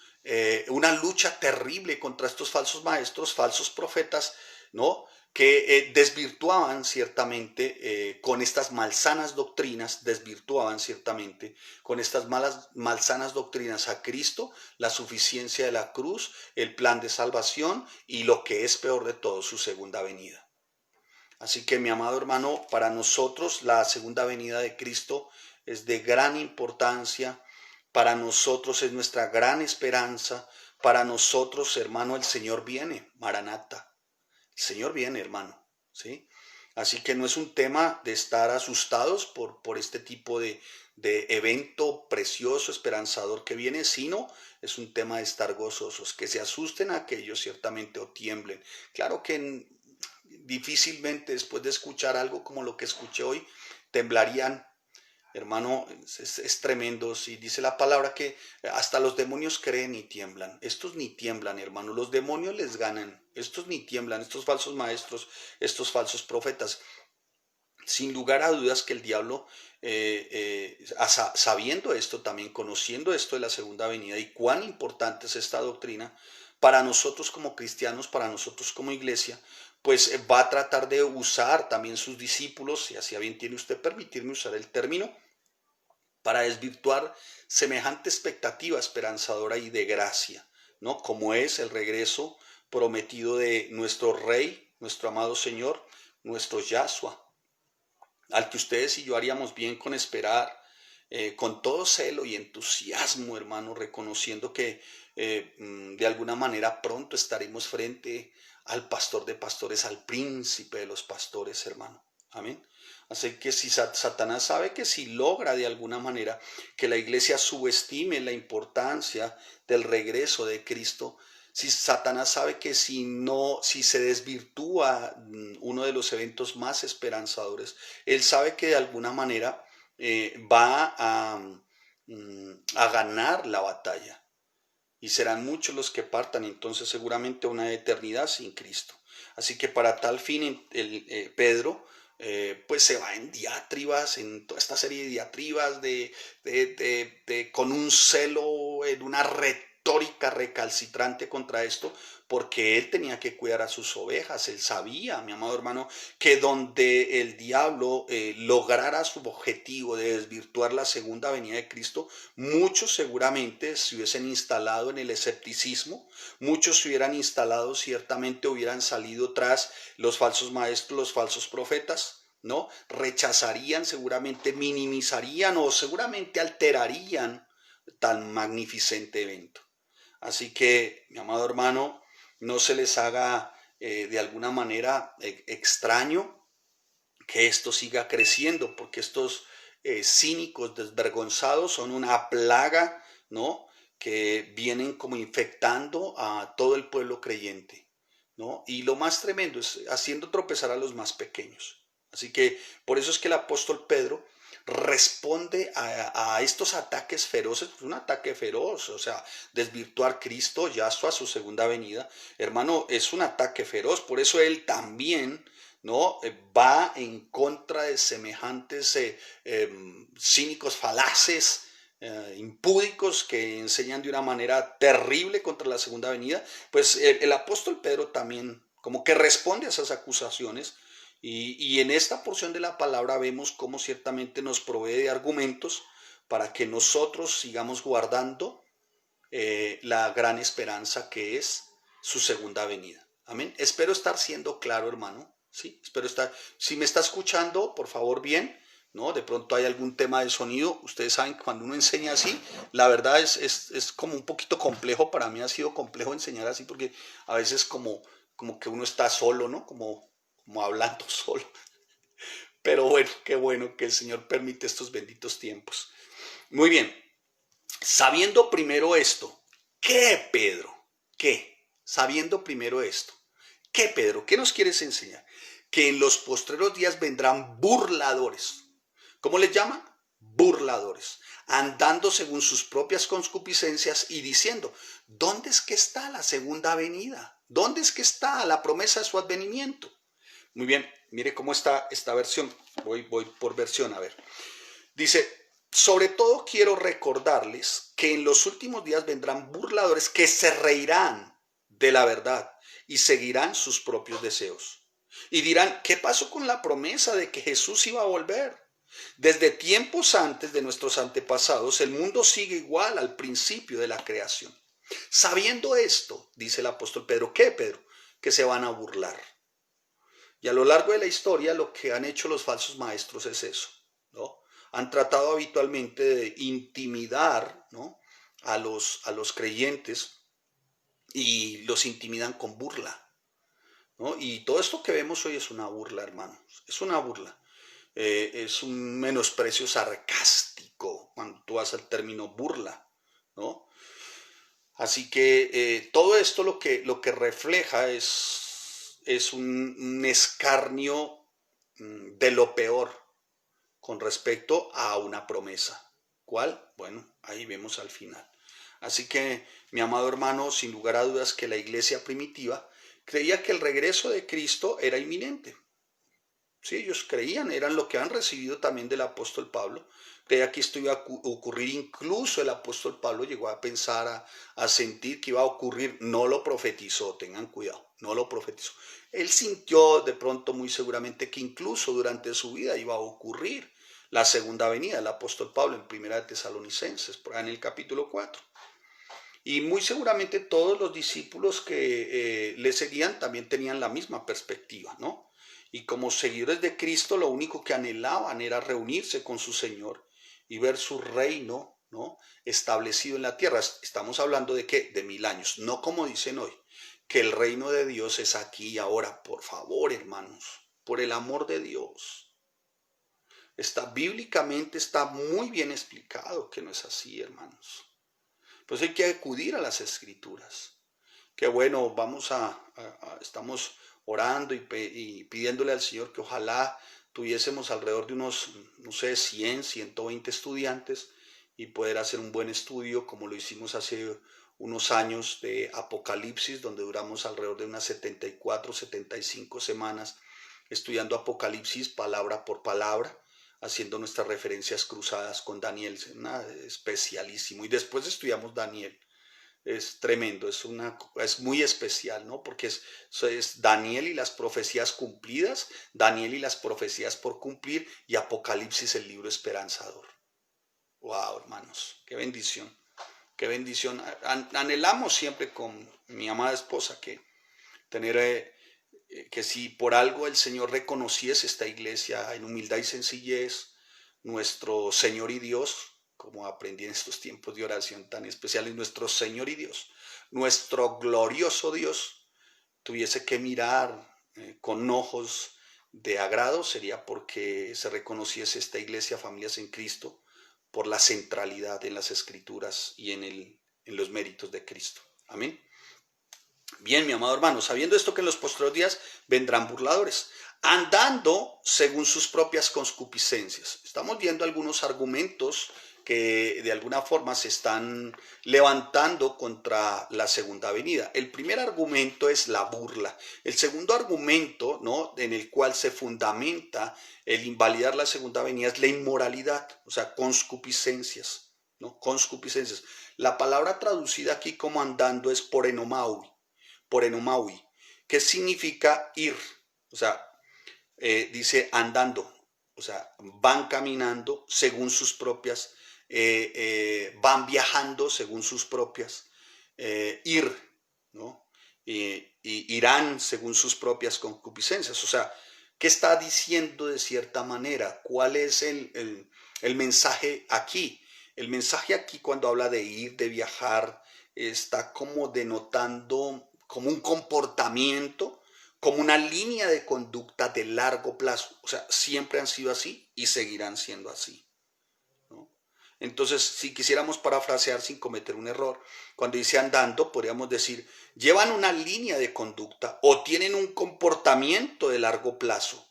una lucha terrible contra estos falsos maestros, falsos profetas, ¿no? Que desvirtuaban ciertamente con estas malsanas doctrinas, desvirtuaban ciertamente con estas malsanas doctrinas a Cristo, la suficiencia de la cruz, el plan de salvación y lo que es peor de todo, su segunda venida. Así que, mi amado hermano, para nosotros la segunda venida de Cristo es de gran importancia, para nosotros es nuestra gran esperanza, para nosotros, hermano, el Señor viene, Maranata, el Señor viene, hermano, ¿sí? Así que no es un tema de estar asustados por este tipo de evento precioso, esperanzador que viene, sino es un tema de estar gozosos, que se asusten aquellos ciertamente o tiemblen. Claro que difícilmente después de escuchar algo como lo que escuché hoy, temblarían, hermano, es tremendo. Si dice la palabra que hasta los demonios creen y tiemblan. Estos ni tiemblan, hermano, los demonios les ganan. Estos ni tiemblan, estos falsos maestros, estos falsos profetas. Sin lugar a dudas que el diablo, sabiendo esto también, conociendo esto de la segunda venida y cuán importante es esta doctrina, para nosotros como cristianos, para nosotros como iglesia, pues va a tratar de usar también sus discípulos, si así a bien tiene usted permitirme usar el término, para desvirtuar semejante expectativa esperanzadora y de gracia, ¿no? Como es el regreso prometido de nuestro Rey, nuestro amado Señor, nuestro Yahshua, al que ustedes y yo haríamos bien con esperar, con todo celo y entusiasmo, hermano, reconociendo que de alguna manera pronto estaremos frente al pastor de pastores, al príncipe de los pastores, hermano. Amén. Así que si Satanás sabe que si logra de alguna manera que la iglesia subestime la importancia del regreso de Cristo, si Satanás sabe que si se desvirtúa uno de los eventos más esperanzadores, él sabe que de alguna manera va a ganar la batalla. Y serán muchos los que partan entonces seguramente a una eternidad sin Cristo. Así que para tal fin Pedro pues se va en diatribas, en toda esta serie de diatribas con un celo, en una retórica recalcitrante contra esto, porque él tenía que cuidar a sus ovejas. Él sabía, mi amado hermano, que donde el diablo lograra su objetivo de desvirtuar la segunda venida de Cristo, muchos seguramente se hubiesen instalado en el escepticismo, muchos se hubieran instalado, ciertamente hubieran salido tras los falsos maestros, los falsos profetas, ¿no? Rechazarían, seguramente minimizarían o seguramente alterarían tan magnificente evento. Así que, mi amado hermano, no se les haga de alguna manera extraño que esto siga creciendo, porque estos cínicos desvergonzados son una plaga, ¿no? Que vienen como infectando a todo el pueblo creyente, ¿no? Y lo más tremendo es haciendo tropezar a los más pequeños. Así que por eso es que el apóstol Pedro responde a estos ataques feroces, un ataque feroz, o sea, desvirtuar Cristo ya hasta su segunda venida, hermano, es un ataque feroz, por eso él también, ¿no? Va en contra de semejantes cínicos, falaces, impúdicos que enseñan de una manera terrible contra la segunda venida. Pues el apóstol Pedro también como que responde a esas acusaciones y en esta porción de la palabra vemos cómo ciertamente nos provee de argumentos para que nosotros sigamos guardando la gran esperanza que es su segunda venida. Amén. Espero estar siendo claro, hermano. Sí, espero estar. Si me está escuchando, por favor, bien. ¿No? De pronto hay algún tema de sonido. Ustedes saben que cuando uno enseña así, la verdad es como un poquito complejo. Para mí ha sido complejo enseñar así porque a veces como que uno está solo, ¿no? Como hablando solo. Pero bueno que el Señor permite estos benditos tiempos. Muy bien. Sabiendo primero esto, ¿qué, Pedro? ¿Qué? Sabiendo primero esto, ¿qué, Pedro? ¿Qué nos quieres enseñar? Que en los postreros días vendrán burladores. ¿Cómo les llama? Burladores. Andando según sus propias concupiscencias y diciendo, ¿dónde es que está la segunda venida? ¿Dónde es que está la promesa de su advenimiento? Muy bien, mire cómo está esta versión. Voy por versión, a ver. Dice, sobre todo quiero recordarles que en los últimos días vendrán burladores que se reirán de la verdad y seguirán sus propios deseos. Y dirán, ¿qué pasó con la promesa de que Jesús iba a volver? Desde tiempos antes de nuestros antepasados, el mundo sigue igual al principio de la creación. Sabiendo esto, dice el apóstol Pedro, ¿qué, Pedro? Que se van a burlar. Y a lo largo de la historia lo que han hecho los falsos maestros es eso, ¿no? Han tratado habitualmente de intimidar, ¿no? a los creyentes y los intimidan con burla, ¿no? Y todo esto que vemos hoy es una burla, hermanos, es una burla. Es un menosprecio sarcástico cuando tú vas al término burla, ¿no? Así que todo esto lo que refleja es un escarnio de lo peor con respecto a una promesa. ¿Cuál? Bueno, ahí vemos al final. Así que, mi amado hermano, sin lugar a dudas que la iglesia primitiva creía que el regreso de Cristo era inminente. Sí, ellos creían, eran lo que han recibido también del apóstol Pablo. Creía que esto iba a ocurrir, incluso el apóstol Pablo llegó a pensar, a sentir que iba a ocurrir, no lo profetizó, tengan cuidado, no lo profetizó. Él sintió de pronto muy seguramente que incluso durante su vida iba a ocurrir la segunda venida del apóstol Pablo en Primera de Tesalonicenses, por ahí en el capítulo 4. Y muy seguramente todos los discípulos que le seguían también tenían la misma perspectiva, ¿no? Y como seguidores de Cristo, lo único que anhelaban era reunirse con su Señor y ver su reino, ¿no? Establecido en la tierra. Estamos hablando de ¿qué? De 1000 años, no como dicen hoy, que el reino de Dios es aquí y ahora. Por favor, hermanos, por el amor de Dios. Bíblicamente está muy bien explicado que no es así, hermanos. Pues hay que acudir a las escrituras. Que bueno, estamos orando y pidiéndole al Señor que ojalá tuviésemos alrededor de unos, no sé, 100, 120 estudiantes y poder hacer un buen estudio como lo hicimos hace unos años de Apocalipsis, donde duramos alrededor de unas 74, 75 semanas estudiando Apocalipsis palabra por palabra, haciendo nuestras referencias cruzadas con Daniel, nada especialísimo. Y después estudiamos Daniel. es tremendo, es muy especial, ¿no? Porque eso es Daniel y las profecías cumplidas, Daniel y las profecías por cumplir y Apocalipsis, el libro esperanzador. Wow, hermanos, qué bendición, qué bendición. Anhelamos siempre con mi amada esposa tener, que si por algo el Señor reconociese esta iglesia en humildad y sencillez, nuestro Señor y Dios, como aprendí en estos tiempos de oración tan especiales, nuestro Señor y Dios, nuestro glorioso Dios, tuviese que mirar con ojos de agrado, sería porque se reconociese esta iglesia, Familias en Cristo, por la centralidad en las Escrituras y en los méritos de Cristo. Amén. Bien, mi amado hermano, sabiendo esto que en los postreros días vendrán burladores, andando según sus propias concupiscencias. Estamos viendo algunos argumentos que de alguna forma se están levantando contra la segunda venida. El primer argumento es la burla. El segundo argumento, ¿no?, en el cual se fundamenta el invalidar la segunda venida es la inmoralidad, o sea, concupiscencias, ¿no? Concupiscencias. La palabra traducida aquí como andando es por enomaui, que significa ir, o sea, dice andando, o sea, van caminando según sus propias, van viajando según sus propias, ir, ¿no? Y irán según sus propias concupiscencias, o sea, ¿qué está diciendo de cierta manera? ¿Cuál es el mensaje aquí? El mensaje aquí cuando habla de ir, de viajar, está como denotando como un comportamiento, como una línea de conducta de largo plazo. O sea, siempre han sido así y seguirán siendo así, ¿no? Entonces, si quisiéramos parafrasear sin cometer un error, cuando dice andando, podríamos decir, llevan una línea de conducta o tienen un comportamiento de largo plazo,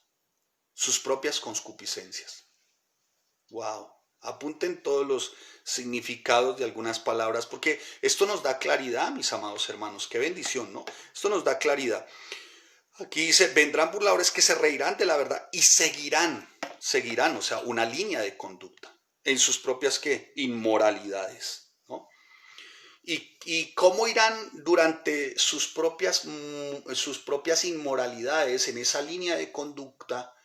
sus propias concupiscencias. Wow. Apunten todos los significados de algunas palabras, porque esto nos da claridad, mis amados hermanos. Qué bendición, ¿no? Esto nos da claridad. Aquí dice, vendrán burladores que se reirán de la verdad y seguirán, o sea, una línea de conducta en sus propias, ¿qué?, inmoralidades, ¿no? Y cómo irán durante sus propias inmoralidades en esa línea de conducta,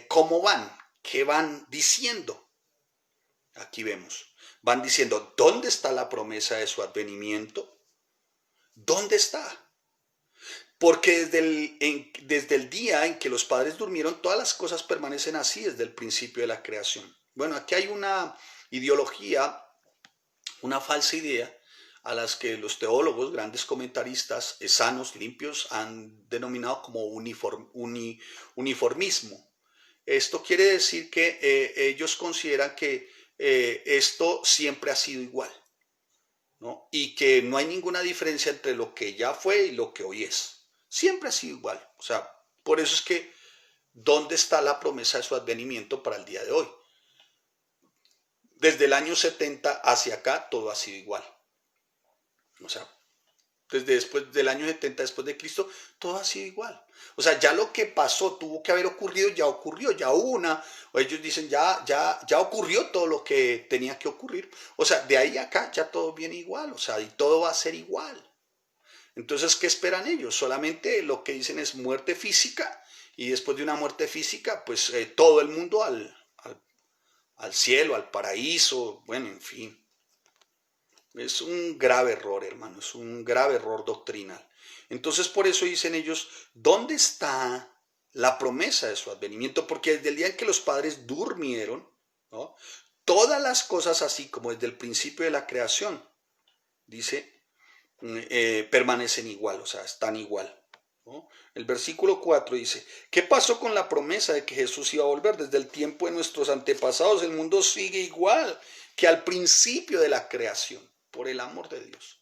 cómo van, qué van diciendo. Aquí vemos, van diciendo, ¿dónde está la promesa de su advenimiento? ¿Dónde está? Porque desde el día en que los padres durmieron, todas las cosas permanecen así desde el principio de la creación. Bueno, aquí hay una ideología, una falsa idea, a las que los teólogos, grandes comentaristas, sanos, limpios, han denominado como uniformismo. Esto quiere decir que ellos consideran que esto siempre ha sido igual, ¿no? Y que no hay ninguna diferencia entre lo que ya fue y lo que hoy es. Siempre ha sido igual. O sea, por eso es que, ¿dónde está la promesa de su advenimiento para el día de hoy? Desde el año 70 hacia acá, todo ha sido igual. O sea, desde después del año 70 después de Cristo, todo ha sido igual. O sea, ya lo que pasó, tuvo que haber ocurrido, ya ocurrió, ya hubo o ellos dicen, ya ocurrió todo lo que tenía que ocurrir. O sea, de ahí a acá ya todo viene igual, o sea, y todo va a ser igual. Entonces, ¿qué esperan ellos? Solamente lo que dicen es muerte física, y después de una muerte física, pues todo el mundo al cielo, al paraíso, bueno, en fin. Es un grave error, hermano, es un grave error doctrinal. Entonces, por eso dicen ellos, ¿dónde está la promesa de su advenimiento? Porque desde el día en que los padres durmieron, ¿no?, todas las cosas, así como desde el principio de la creación, dice, permanecen igual, o sea, están igual, ¿no? El versículo 4 dice, ¿qué pasó con la promesa de que Jesús iba a volver? Desde el tiempo de nuestros antepasados, el mundo sigue igual que al principio de la creación, por el amor de Dios.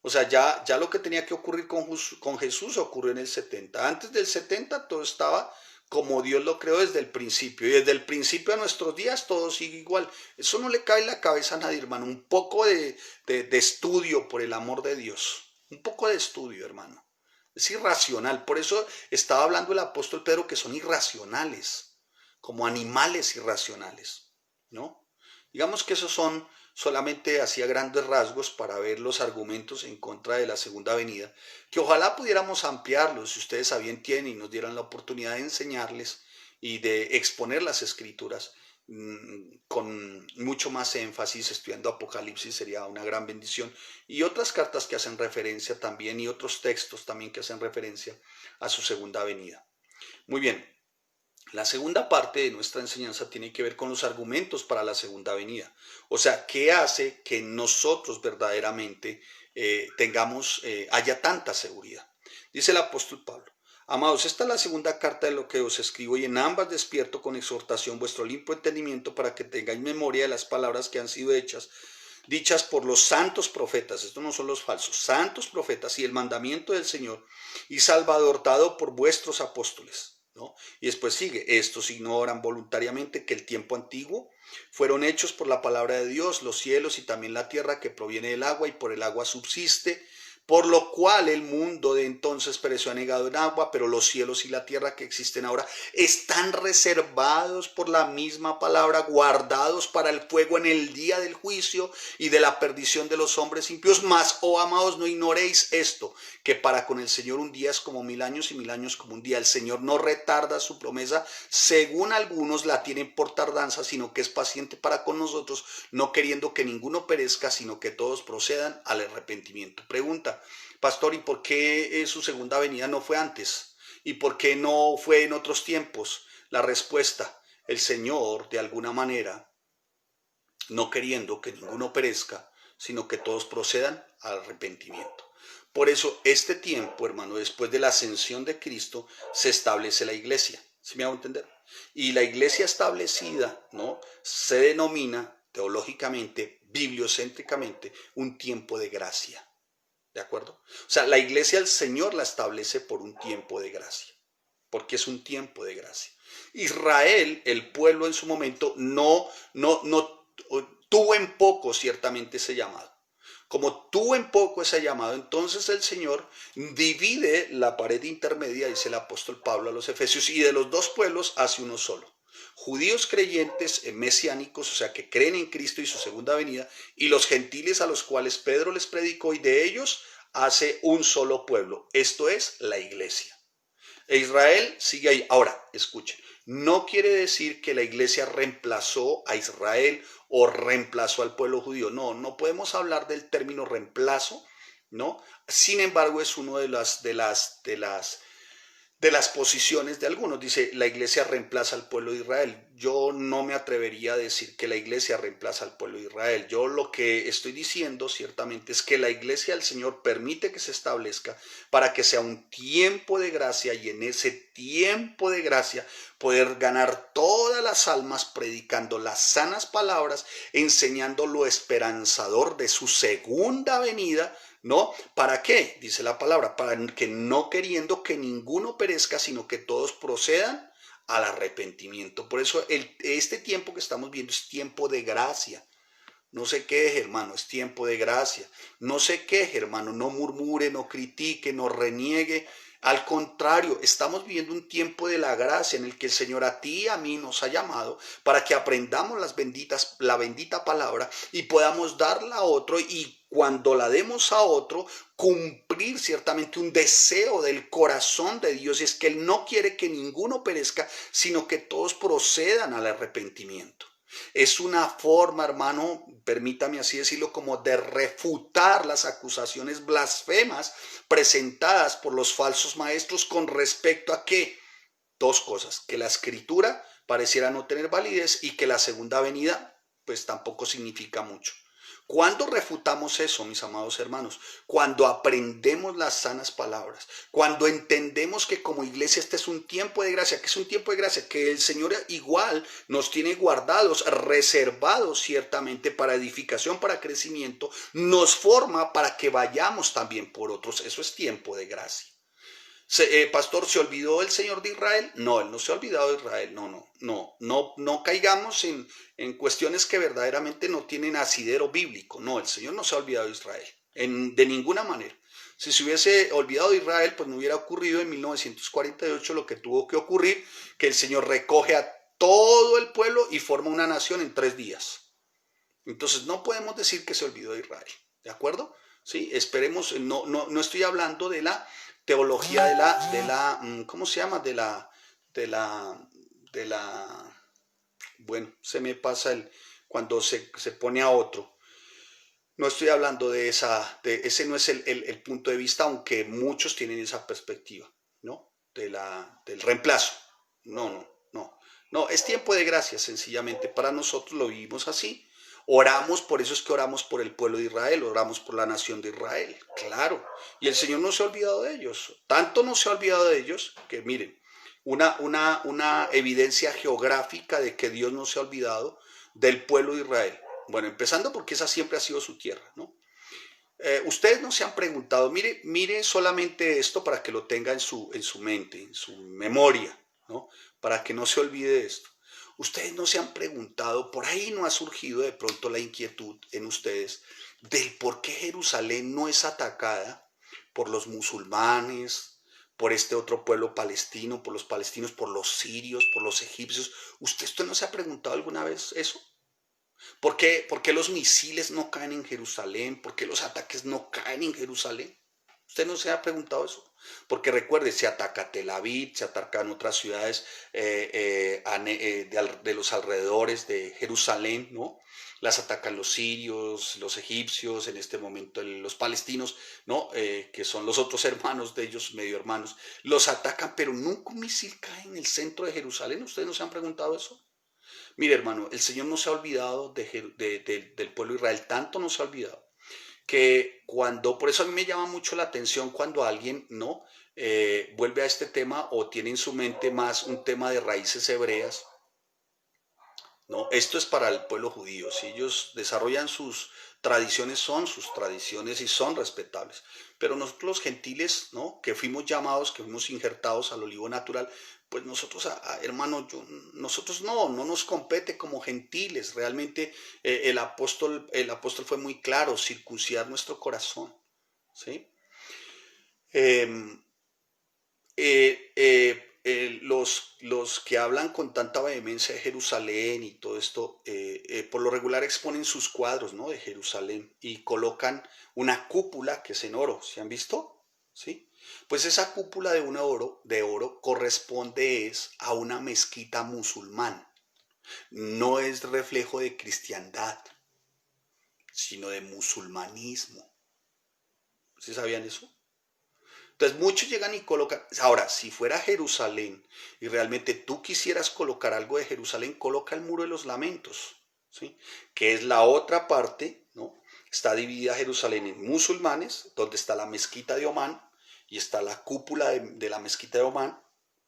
O sea, ya lo que tenía que ocurrir con Jesús ocurrió en el 70. Antes del 70 todo estaba como Dios lo creó desde el principio. Y desde el principio a nuestros días todo sigue igual. Eso no le cae en la cabeza a nadie, hermano. Un poco de estudio, por el amor de Dios. Un poco de estudio, hermano. Es irracional. Por eso estaba hablando el apóstol Pedro que son irracionales. Como animales irracionales, ¿no? Digamos que esos son solamente hacía grandes rasgos para ver los argumentos en contra de la segunda venida, que ojalá pudiéramos ampliarlos, si ustedes a bien tienen y nos dieran la oportunidad de enseñarles y de exponer las escrituras con mucho más énfasis, estudiando Apocalipsis sería una gran bendición, y otras cartas que hacen referencia también, y otros textos también que hacen referencia a su segunda venida. Muy bien, la segunda parte de nuestra enseñanza tiene que ver con los argumentos para la segunda venida. O sea, ¿qué hace que nosotros verdaderamente haya tanta seguridad? Dice el apóstol Pablo: amados, esta es la segunda carta de lo que os escribo, y en ambas despierto con exhortación vuestro limpio entendimiento, para que tengáis memoria de las palabras que han sido dichas por los santos profetas. Estos no son los falsos, santos profetas, y el mandamiento del Señor y Salvador dado por vuestros apóstoles, ¿no? Y después sigue: estos ignoran voluntariamente que el tiempo antiguo fueron hechos por la palabra de Dios los cielos y también la tierra, que proviene del agua y por el agua subsiste, por lo cual el mundo de entonces pereció anegado en agua, pero los cielos y la tierra que existen ahora están reservados por la misma palabra, guardados para el fuego en el día del juicio y de la perdición de los hombres impíos. Mas, oh amados, no ignoréis esto, que para con el Señor un día es como 1000 años y 1000 años como un día. El Señor no retarda su promesa, según algunos la tienen por tardanza, sino que es paciente para con nosotros, no queriendo que ninguno perezca, sino que todos procedan al arrepentimiento. Pregunta: pastor, ¿y por qué su segunda venida no fue antes? ¿Y por qué no fue en otros tiempos? La respuesta: el Señor, de alguna manera, no queriendo que ninguno perezca, sino que todos procedan al arrepentimiento. Por eso, este tiempo, hermano, después de la ascensión de Cristo, se establece la iglesia. ¿Sí me hago entender? Y la iglesia establecida, ¿no?, se denomina teológicamente, bibliocéntricamente, un tiempo de gracia. ¿De acuerdo? O sea, la iglesia del Señor la establece por un tiempo de gracia, porque es un tiempo de gracia. Israel, el pueblo en su momento, no tuvo en poco ciertamente ese llamado. Como tuvo en poco ese llamado, entonces el Señor divide la pared intermedia, dice el apóstol Pablo a los Efesios, y de los dos pueblos hace uno solo. Judíos creyentes mesiánicos, o sea, que creen en Cristo y su segunda venida, y los gentiles a los cuales Pedro les predicó, y de ellos hace un solo pueblo. Esto es la iglesia. E Israel sigue ahí. Ahora, escuchen, no quiere decir que la iglesia reemplazó a Israel o reemplazó al pueblo judío. No, no podemos hablar del término reemplazo, ¿no? Sin embargo, es uno de las posiciones de algunos. Dice: la iglesia reemplaza al pueblo de Israel. Yo no me atrevería a decir que la iglesia reemplaza al pueblo de Israel. Yo lo que estoy diciendo ciertamente es que la iglesia del Señor permite que se establezca para que sea un tiempo de gracia, y en ese tiempo de gracia poder ganar todas las almas predicando las sanas palabras, enseñando lo esperanzador de su segunda venida, ¿no? ¿Para qué? Dice la palabra: para que no queriendo que ninguno perezca, sino que todos procedan al arrepentimiento. Por eso este tiempo que estamos viendo es tiempo de gracia. No se queje, hermano, es tiempo de gracia. No se queje, hermano, no murmure, no critique, no reniegue. Al contrario, estamos viviendo un tiempo de la gracia en el que el Señor a ti y a mí nos ha llamado para que aprendamos la bendita palabra y podamos darla a otro, y cuando la demos a otro, cumplir ciertamente un deseo del corazón de Dios, y es que Él no quiere que ninguno perezca, sino que todos procedan al arrepentimiento. Es una forma, hermano, permítame así decirlo, como de refutar las acusaciones blasfemas presentadas por los falsos maestros con respecto a que dos cosas: que la escritura pareciera no tener validez, y que la segunda venida pues tampoco significa mucho. ¿Cuándo refutamos eso, mis amados hermanos? Cuando aprendemos las sanas palabras, cuando entendemos que como iglesia este es un tiempo de gracia. ¿Qué es un tiempo de gracia? Que el Señor igual nos tiene guardados, reservados ciertamente para edificación, para crecimiento, nos forma para que vayamos también por otros. Eso es tiempo de gracia. Pastor, ¿se olvidó el Señor de Israel? No, Él no se ha olvidado de Israel. No caigamos en cuestiones que verdaderamente no tienen asidero bíblico. No, el Señor no se ha olvidado de Israel, de ninguna manera. Si se hubiese olvidado de Israel, pues no hubiera ocurrido en 1948 lo que tuvo que ocurrir, que el Señor recoge a todo el pueblo y forma una nación en 3 días. Entonces no podemos decir que se olvidó de Israel, ¿de acuerdo? Sí, esperemos, no estoy hablando de la teología ¿cómo se llama? De la, de la, bueno, se me pasa cuando se pone a otro. No estoy hablando ese no es el punto de vista, aunque muchos tienen esa perspectiva, ¿no? Del reemplazo. No, no, no. No, es tiempo de gracia, sencillamente. Para nosotros lo vivimos así. Oramos, por eso es que oramos por el pueblo de Israel, oramos por la nación de Israel, claro. Y el Señor no se ha olvidado de ellos. Tanto no se ha olvidado de ellos que, miren, una evidencia geográfica de que Dios no se ha olvidado del pueblo de Israel. Bueno, empezando porque esa siempre ha sido su tierra, ¿no? Ustedes no se han preguntado, mire solamente esto para que lo tenga en su mente, en su memoria, ¿no? Para que no se olvide de esto. Ustedes no se han preguntado, por ahí no ha surgido de pronto la inquietud en ustedes del por qué Jerusalén no es atacada por los musulmanes, por este otro pueblo palestino, por los palestinos, por los sirios, por los egipcios. ¿Usted no se ha preguntado alguna vez eso? ¿Por qué los misiles no caen en Jerusalén? ¿Por qué los ataques no caen en Jerusalén? ¿Usted no se ha preguntado eso? Porque recuerde, se ataca Tel Aviv, se atacan otras ciudades de los alrededores de Jerusalén, ¿no? Las atacan los sirios, los egipcios, en este momento los palestinos, ¿no? Que son los otros hermanos de ellos, medio hermanos. Los atacan, pero nunca un misil cae en el centro de Jerusalén. ¿Ustedes no se han preguntado eso? Mire, hermano, el Señor no se ha olvidado del pueblo de Israel, tanto no se ha olvidado, que por eso a mí me llama mucho la atención cuando alguien, ¿no? Vuelve a este tema o tiene en su mente más un tema de raíces hebreas, ¿no? Esto es para el pueblo judío. Si ellos desarrollan sus tradiciones, son sus tradiciones y son respetables. Pero nosotros los gentiles, ¿no? Que fuimos llamados, que fuimos injertados al olivo natural, pues nosotros, hermano, nosotros no nos compete como gentiles. Realmente el apóstol fue muy claro, circuncidar nuestro corazón, ¿sí? Eh, los que hablan con tanta vehemencia de Jerusalén y todo esto, por lo regular exponen sus cuadros, ¿no? De Jerusalén y colocan una cúpula que es en oro. ¿Se han visto? ¿Sí? Pues esa cúpula de oro corresponde a una mezquita musulmán. No es reflejo de cristiandad, sino de musulmanismo. ¿Sí sabían eso? Entonces muchos llegan y colocan, ahora, si fuera Jerusalén y realmente tú quisieras colocar algo de Jerusalén, coloca el muro de los lamentos, ¿sí? Que es la otra parte, ¿no? Está dividida Jerusalén en musulmanes, donde está la mezquita de Omán y está la cúpula de la mezquita de Omán,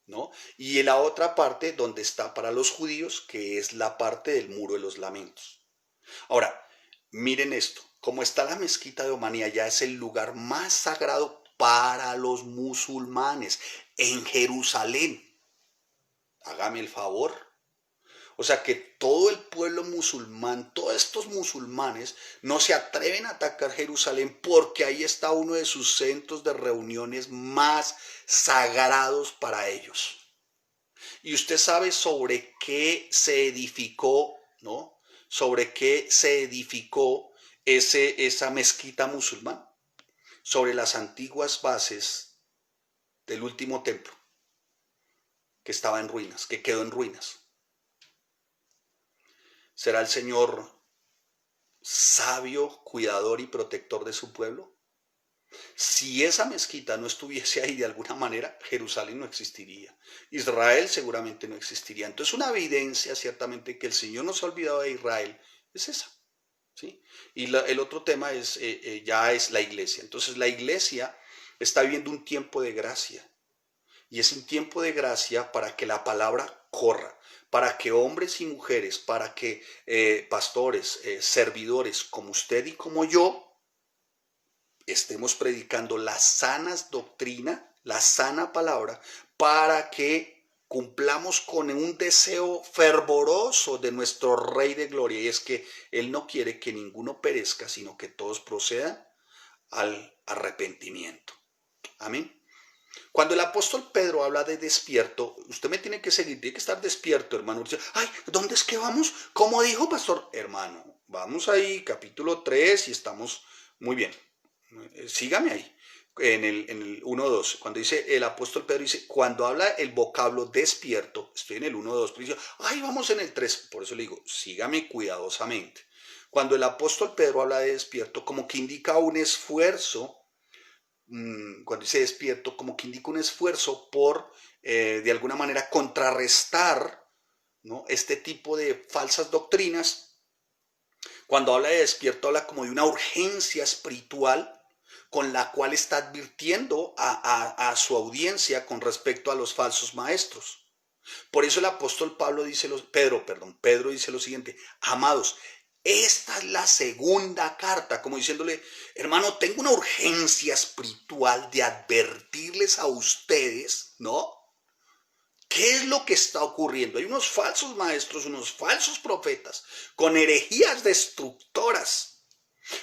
¿no? Y en la otra parte donde está para los judíos, que es la parte del muro de los lamentos. Ahora, miren esto, como está la mezquita de Omán y allá es el lugar más sagrado para los musulmanes en Jerusalén. Hágame el favor. O sea que todo el pueblo musulmán, todos estos musulmanes no se atreven a atacar Jerusalén porque ahí está uno de sus centros de reuniones más sagrados para ellos. Y usted sabe sobre qué se edificó, ¿no? Sobre qué se edificó esa mezquita musulmán. Sobre las antiguas bases del último templo, que estaba en ruinas, que quedó en ruinas. ¿Será el Señor sabio, cuidador y protector de su pueblo? Si esa mezquita no estuviese ahí de alguna manera, Jerusalén no existiría. Israel seguramente no existiría. Entonces una evidencia ciertamente que el Señor no se ha olvidado de Israel es esa. ¿Sí? Y el otro tema ya es la iglesia. Entonces la iglesia está viviendo un tiempo de gracia. Y es un tiempo de gracia para que la palabra corra, para que hombres y mujeres, para que pastores, servidores como usted y como yo, estemos predicando la sana doctrina, la sana palabra, para que cumplamos con un deseo fervoroso de nuestro Rey de Gloria, y es que Él no quiere que ninguno perezca, sino que todos procedan al arrepentimiento. Amén. Cuando el apóstol Pedro habla de despierto, usted me tiene que seguir, tiene que estar despierto, hermano. Dice, ay, ¿dónde es que vamos? ¿Cómo dijo, pastor? Hermano, vamos ahí, capítulo 3 y estamos muy bien. Sígame ahí. En el 1.2, cuando dice el apóstol Pedro, dice, cuando habla el vocablo despierto, estoy en el 1.2, pero dice, ay, vamos en el 3, por eso le digo, sígame cuidadosamente. Cuando el apóstol Pedro habla de despierto, como que indica un esfuerzo, cuando dice despierto, como que indica un esfuerzo por, de alguna manera, contrarrestar, ¿no?, este tipo de falsas doctrinas. Cuando habla de despierto, habla como de una urgencia espiritual con la cual está advirtiendo a su audiencia con respecto a los falsos maestros. Por eso el apóstol Pedro dice lo siguiente, amados, esta es la segunda carta, como diciéndole, hermano, tengo una urgencia espiritual de advertirles a ustedes, ¿no? ¿Qué es lo que está ocurriendo? Hay unos falsos maestros, unos falsos profetas, con herejías destructoras,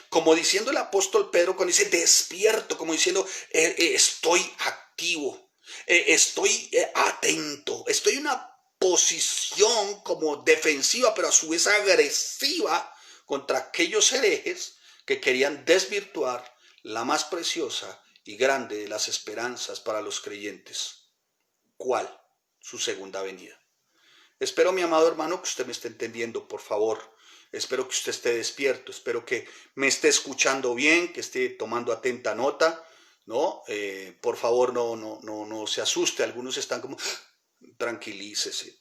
como diciendo el apóstol Pedro cuando dice despierto, como diciendo estoy activo, estoy atento, estoy en una posición como defensiva, pero a su vez agresiva contra aquellos herejes que querían desvirtuar la más preciosa y grande de las esperanzas para los creyentes. ¿Cuál? Su segunda venida. Espero, mi amado hermano, que usted me esté entendiendo, por favor. Espero que usted esté despierto, espero que me esté escuchando bien, que esté tomando atenta nota, ¿no? Por favor, no se asuste. Algunos están como, tranquilícese,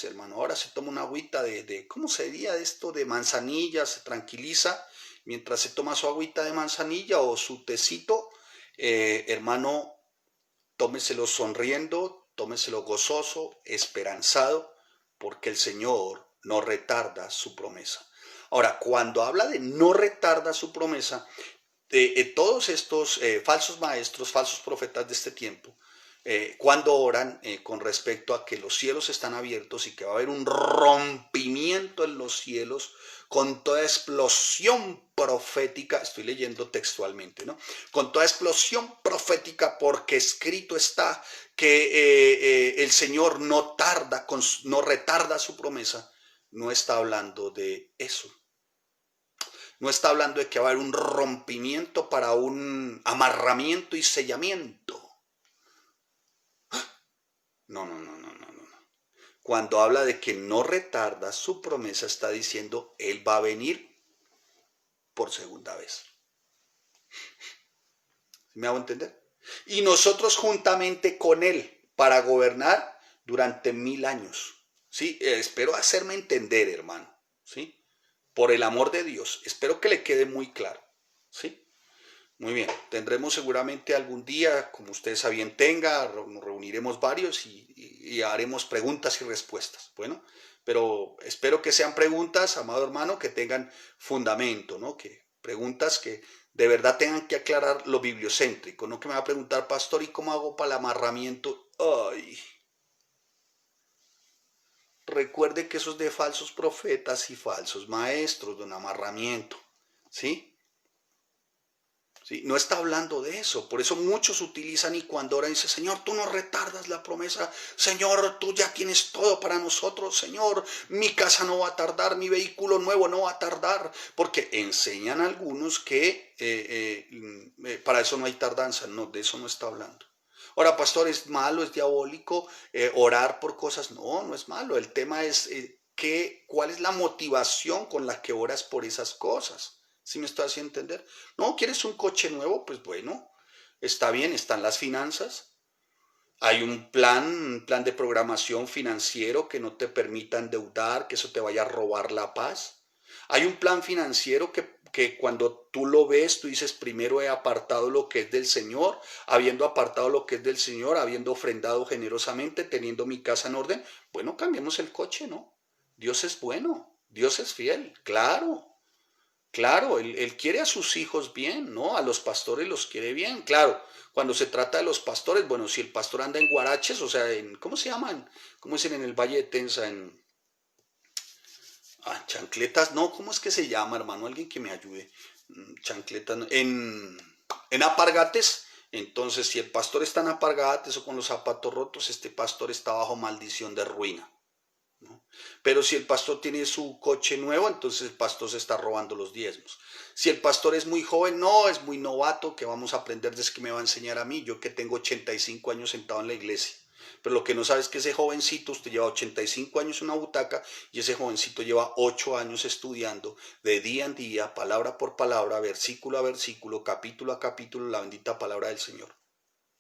hermano. Ahora se toma una agüita ¿cómo sería esto? De manzanilla, se tranquiliza mientras se toma su agüita de manzanilla o su tecito. Hermano, tómeselo sonriendo, tómeselo gozoso, esperanzado, porque el Señor no retarda su promesa. Ahora, cuando habla de no retarda su promesa, todos estos falsos maestros, falsos profetas de este tiempo, cuando oran con respecto a que los cielos están abiertos y que va a haber un rompimiento en los cielos con toda explosión profética, estoy leyendo textualmente, ¿no? Con toda explosión profética, porque escrito está que el Señor no retarda su promesa, no está hablando de eso. No está hablando de que va a haber un rompimiento para un amarramiento y sellamiento. No. Cuando habla de que no retarda su promesa, está diciendo, Él va a venir por segunda vez. ¿Me hago entender? Y nosotros juntamente con Él para gobernar durante 1000 años. ¿Sí? Espero hacerme entender, hermano. ¿Sí? Por el amor de Dios. Espero que le quede muy claro. ¿Sí? Muy bien, tendremos seguramente algún día, como ustedes a bien tenga, nos reuniremos varios y haremos preguntas y respuestas. Bueno, pero espero que sean preguntas, amado hermano, que tengan fundamento, ¿no? Que preguntas que de verdad tengan que aclarar lo bibliocéntrico, no que me va a preguntar, pastor, ¿y cómo hago para el amarramiento? Ay, recuerde que eso es de falsos profetas y falsos maestros de un amarramiento, ¿sí? ¿Sí? No está hablando de eso, por eso muchos utilizan y cuando oran dicen, Señor, tú no retardas la promesa, Señor, tú ya tienes todo para nosotros, Señor, mi casa no va a tardar, mi vehículo nuevo no va a tardar, porque enseñan algunos que para eso no hay tardanza, no, de eso no está hablando. Ahora, pastor, ¿es malo, es diabólico orar por cosas? No, no es malo, el tema es cuál es la motivación con la que oras por esas cosas. ¿Sí me estoy haciendo entender? No, ¿quieres un coche nuevo? Pues bueno, está bien, están las finanzas. Hay un plan de programación financiero que no te permita endeudar, que eso te vaya a robar la paz. Hay un plan financiero que cuando tú lo ves, tú dices, primero he apartado lo que es del Señor, habiendo apartado lo que es del Señor, habiendo ofrendado generosamente, teniendo mi casa en orden, bueno, cambiemos el coche, ¿no? Dios es bueno, Dios es fiel, claro. Claro, él quiere a sus hijos bien, ¿no? A los pastores los quiere bien, claro. Cuando se trata de los pastores, bueno, si el pastor anda en guaraches, o sea, ¿cómo se llaman? ¿Cómo dicen en el Valle de Tensa? Chancletas, no, ¿cómo es que se llama, hermano? Alguien que me ayude. Chancletas, en alpargates, Entonces, si el pastor está en alpargatas o con los zapatos rotos, este pastor está bajo maldición de ruina, ¿no? Pero si el pastor tiene su coche nuevo, entonces el pastor se está robando los diezmos. Si el pastor es muy joven, no, es muy novato, que vamos a aprender desde que me va a enseñar a mí, yo que tengo 85 años sentado en la iglesia. Pero lo que no sabe es que ese jovencito, usted lleva 85 años en una butaca y ese jovencito lleva 8 años estudiando de día en día, palabra por palabra, versículo a versículo, capítulo a capítulo, la bendita palabra del Señor.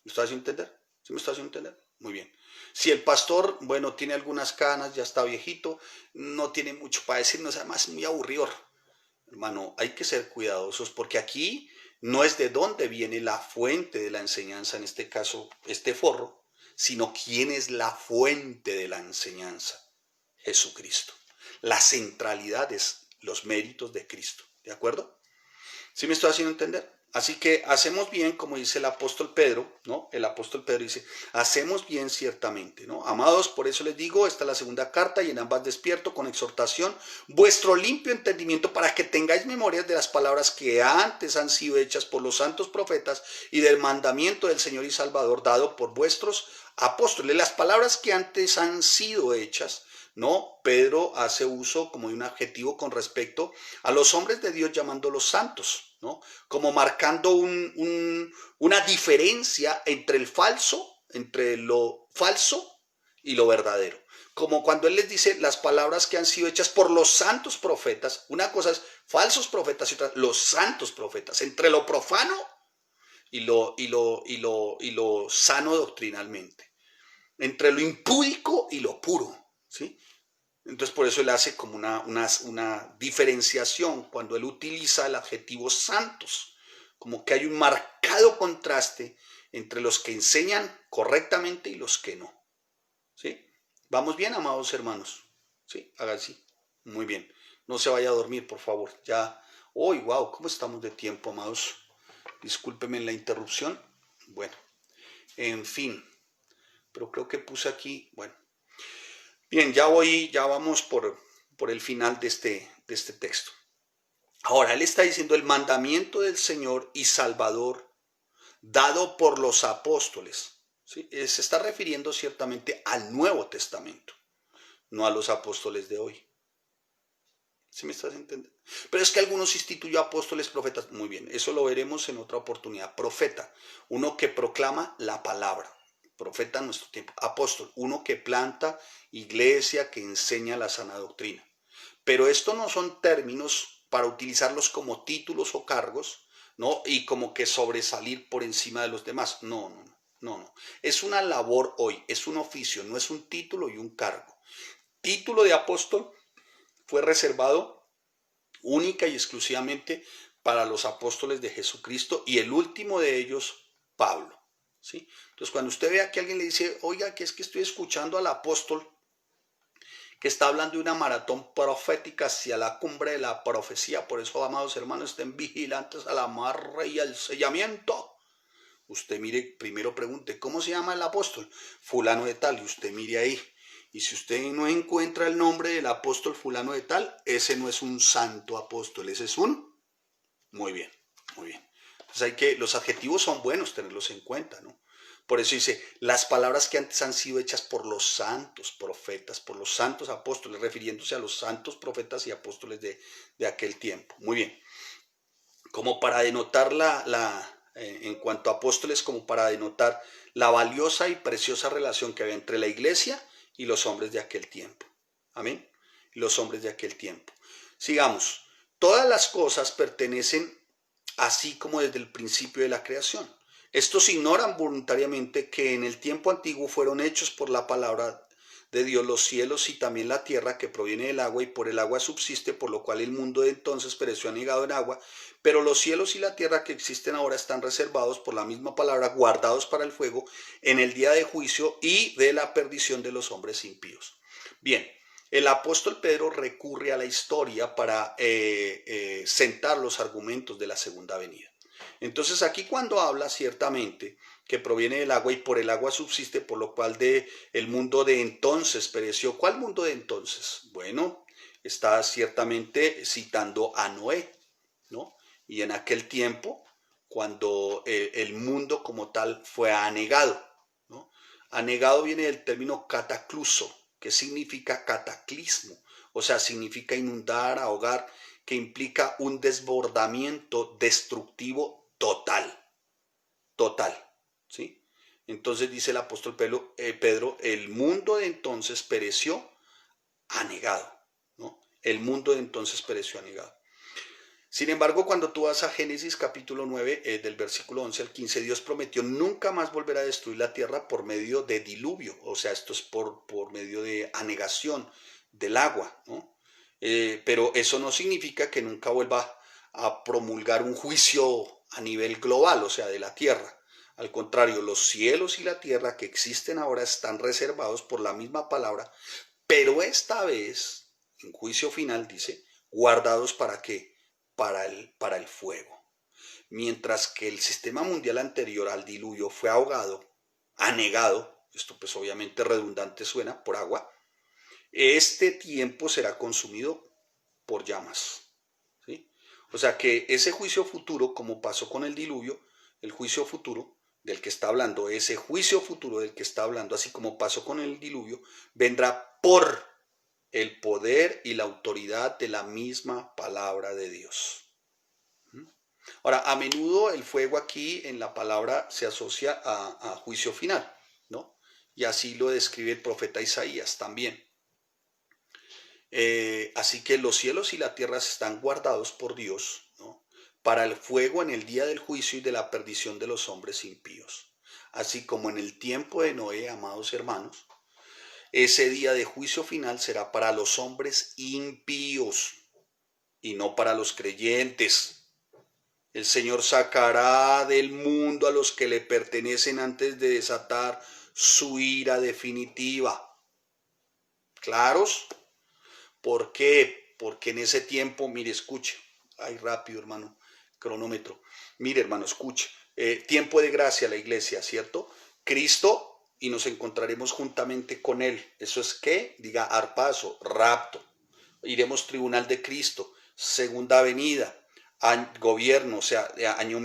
¿Me está haciendo entender? ¿Sí me está haciendo entender? Muy bien. Si el pastor, bueno, tiene algunas canas, ya está viejito, no tiene mucho para decirnos, además es muy aburridor. Hermano, hay que ser cuidadosos porque aquí no es de dónde viene la fuente de la enseñanza, en este caso, este forro, sino quién es la fuente de la enseñanza. Jesucristo. La centralidad es los méritos de Cristo. ¿De acuerdo? ¿Sí me estoy haciendo entender? Así que hacemos bien, como dice el apóstol Pedro, ¿no? El apóstol Pedro dice, hacemos bien ciertamente, ¿no? Amados, por eso les digo, esta es la segunda carta y en ambas despierto con exhortación, vuestro limpio entendimiento para que tengáis memorias de las palabras que antes han sido hechas por los santos profetas y del mandamiento del Señor y Salvador dado por vuestros apóstoles. Las palabras que antes han sido hechas, ¿no? Pedro hace uso como de un adjetivo con respecto a los hombres de Dios llamándolos santos, ¿no? Como marcando una diferencia entre entre lo falso y lo verdadero. Como cuando él les dice las palabras que han sido hechas por los santos profetas, una cosa es falsos profetas y otra los santos profetas, entre lo profano y lo sano doctrinalmente, entre lo impúdico y lo puro, ¿sí? Entonces por eso él hace como una diferenciación cuando él utiliza el adjetivo santos, como que hay un marcado contraste entre los que enseñan correctamente y los que no. ¿Sí? ¿Vamos bien, amados hermanos? ¿Sí? Haga así. Muy bien. No se vaya a dormir, por favor. Ya. ¡Uy, wow! ¿Cómo estamos de tiempo, amados? Discúlpenme la interrupción. Bueno, en fin. Pero creo que puse aquí, bueno. Bien, ya vamos por el final de este texto. Ahora, él está diciendo el mandamiento del Señor y Salvador dado por los apóstoles. ¿Sí? Se está refiriendo ciertamente al Nuevo Testamento, no a los apóstoles de hoy. ¿Sí me estás entendiendo? Pero es que algunos instituyó apóstoles, profetas. Muy bien, eso lo veremos en otra oportunidad. Profeta, uno que proclama la palabra. Profeta en nuestro tiempo. Apóstol, uno que planta iglesia, que enseña la sana doctrina. Pero esto no son términos para utilizarlos como títulos o cargos, ¿no? Y como que sobresalir por encima de los demás. No, no, no, no. Es una labor hoy, es un oficio, no es un título y un cargo. Título de apóstol fue reservado única y exclusivamente para los apóstoles de Jesucristo y el último de ellos, Pablo. ¿Sí? Entonces, cuando usted vea que alguien le dice, oiga, que es que estoy escuchando al apóstol que está hablando de una maratón profética hacia la cumbre de la profecía, por eso, amados hermanos, estén vigilantes al amarre y al sellamiento. Usted mire, primero pregunte, ¿cómo se llama el apóstol? Fulano de tal, y usted mire ahí. Y si usted no encuentra el nombre del apóstol fulano de tal, ese no es un santo apóstol, ese es un... Muy bien, muy bien. Entonces los adjetivos son buenos tenerlos en cuenta, ¿no? Por eso dice, las palabras que antes han sido hechas por los santos profetas, por los santos apóstoles, refiriéndose a los santos profetas y apóstoles de aquel tiempo. Muy bien. Como para denotar en cuanto a apóstoles, como para denotar la valiosa y preciosa relación que había entre la iglesia y los hombres de aquel tiempo. Amén. Los hombres de aquel tiempo. Sigamos. Todas las cosas pertenecen así como desde el principio de la creación. Estos ignoran voluntariamente que en el tiempo antiguo fueron hechos por la palabra de Dios los cielos y también la tierra que proviene del agua y por el agua subsiste, por lo cual el mundo de entonces pereció anegado en agua, pero los cielos y la tierra que existen ahora están reservados por la misma palabra, guardados para el fuego en el día de juicio y de la perdición de los hombres impíos. Bien, el apóstol Pedro recurre a la historia para sentar los argumentos de la segunda venida. Entonces aquí cuando habla ciertamente que proviene del agua y por el agua subsiste, por lo cual el mundo de entonces pereció. ¿Cuál mundo de entonces? Bueno, está ciertamente citando a Noé, ¿no? Y en aquel tiempo, cuando el mundo como tal fue anegado, ¿no? Anegado viene del término catacluso, que significa cataclismo, o sea, significa inundar, ahogar, que implica un desbordamiento destructivo total, total, ¿sí? Entonces dice el apóstol Pedro, el mundo de entonces pereció anegado, ¿no? El mundo de entonces pereció anegado. Sin embargo, cuando tú vas a Génesis capítulo 9, del versículo 11 al 15, Dios prometió nunca más volver a destruir la tierra por medio de diluvio, o sea, esto es por medio de anegación del agua, ¿no? Pero eso no significa que nunca vuelva a promulgar un juicio a nivel global, o sea, de la tierra. Al contrario, los cielos y la tierra que existen ahora están reservados por la misma palabra, pero esta vez, en juicio final, dice, guardados para qué? Para el fuego. Mientras que el sistema mundial anterior al diluvio fue ahogado, anegado, esto pues obviamente redundante suena, por agua, este tiempo será consumido por llamas, ¿sí? O sea que ese juicio futuro, como pasó con el diluvio, el juicio futuro del que está hablando, ese juicio futuro del que está hablando, así como pasó con el diluvio, vendrá por el poder y la autoridad de la misma palabra de Dios. Ahora, a menudo el fuego aquí en la palabra se asocia a juicio final, ¿no? Y así lo describe el profeta Isaías también. Así que los cielos y la tierra están guardados por Dios, ¿no? Para el fuego en el día del juicio y de la perdición de los hombres impíos. Así como en el tiempo de Noé, amados hermanos, ese día de juicio final será para los hombres impíos y no para los creyentes. El Señor sacará del mundo a los que le pertenecen antes de desatar su ira definitiva. ¿Claros? ¿Por qué? Porque en ese tiempo, mire, escuche. Ay, rápido, hermano, cronómetro. Mire, hermano, escuche. Tiempo de gracia la iglesia, ¿cierto? Cristo y nos encontraremos juntamente con Él. ¿Eso es qué? Diga, arpazo, rapto. Iremos tribunal de Cristo, segunda venida, gobierno, o sea, año,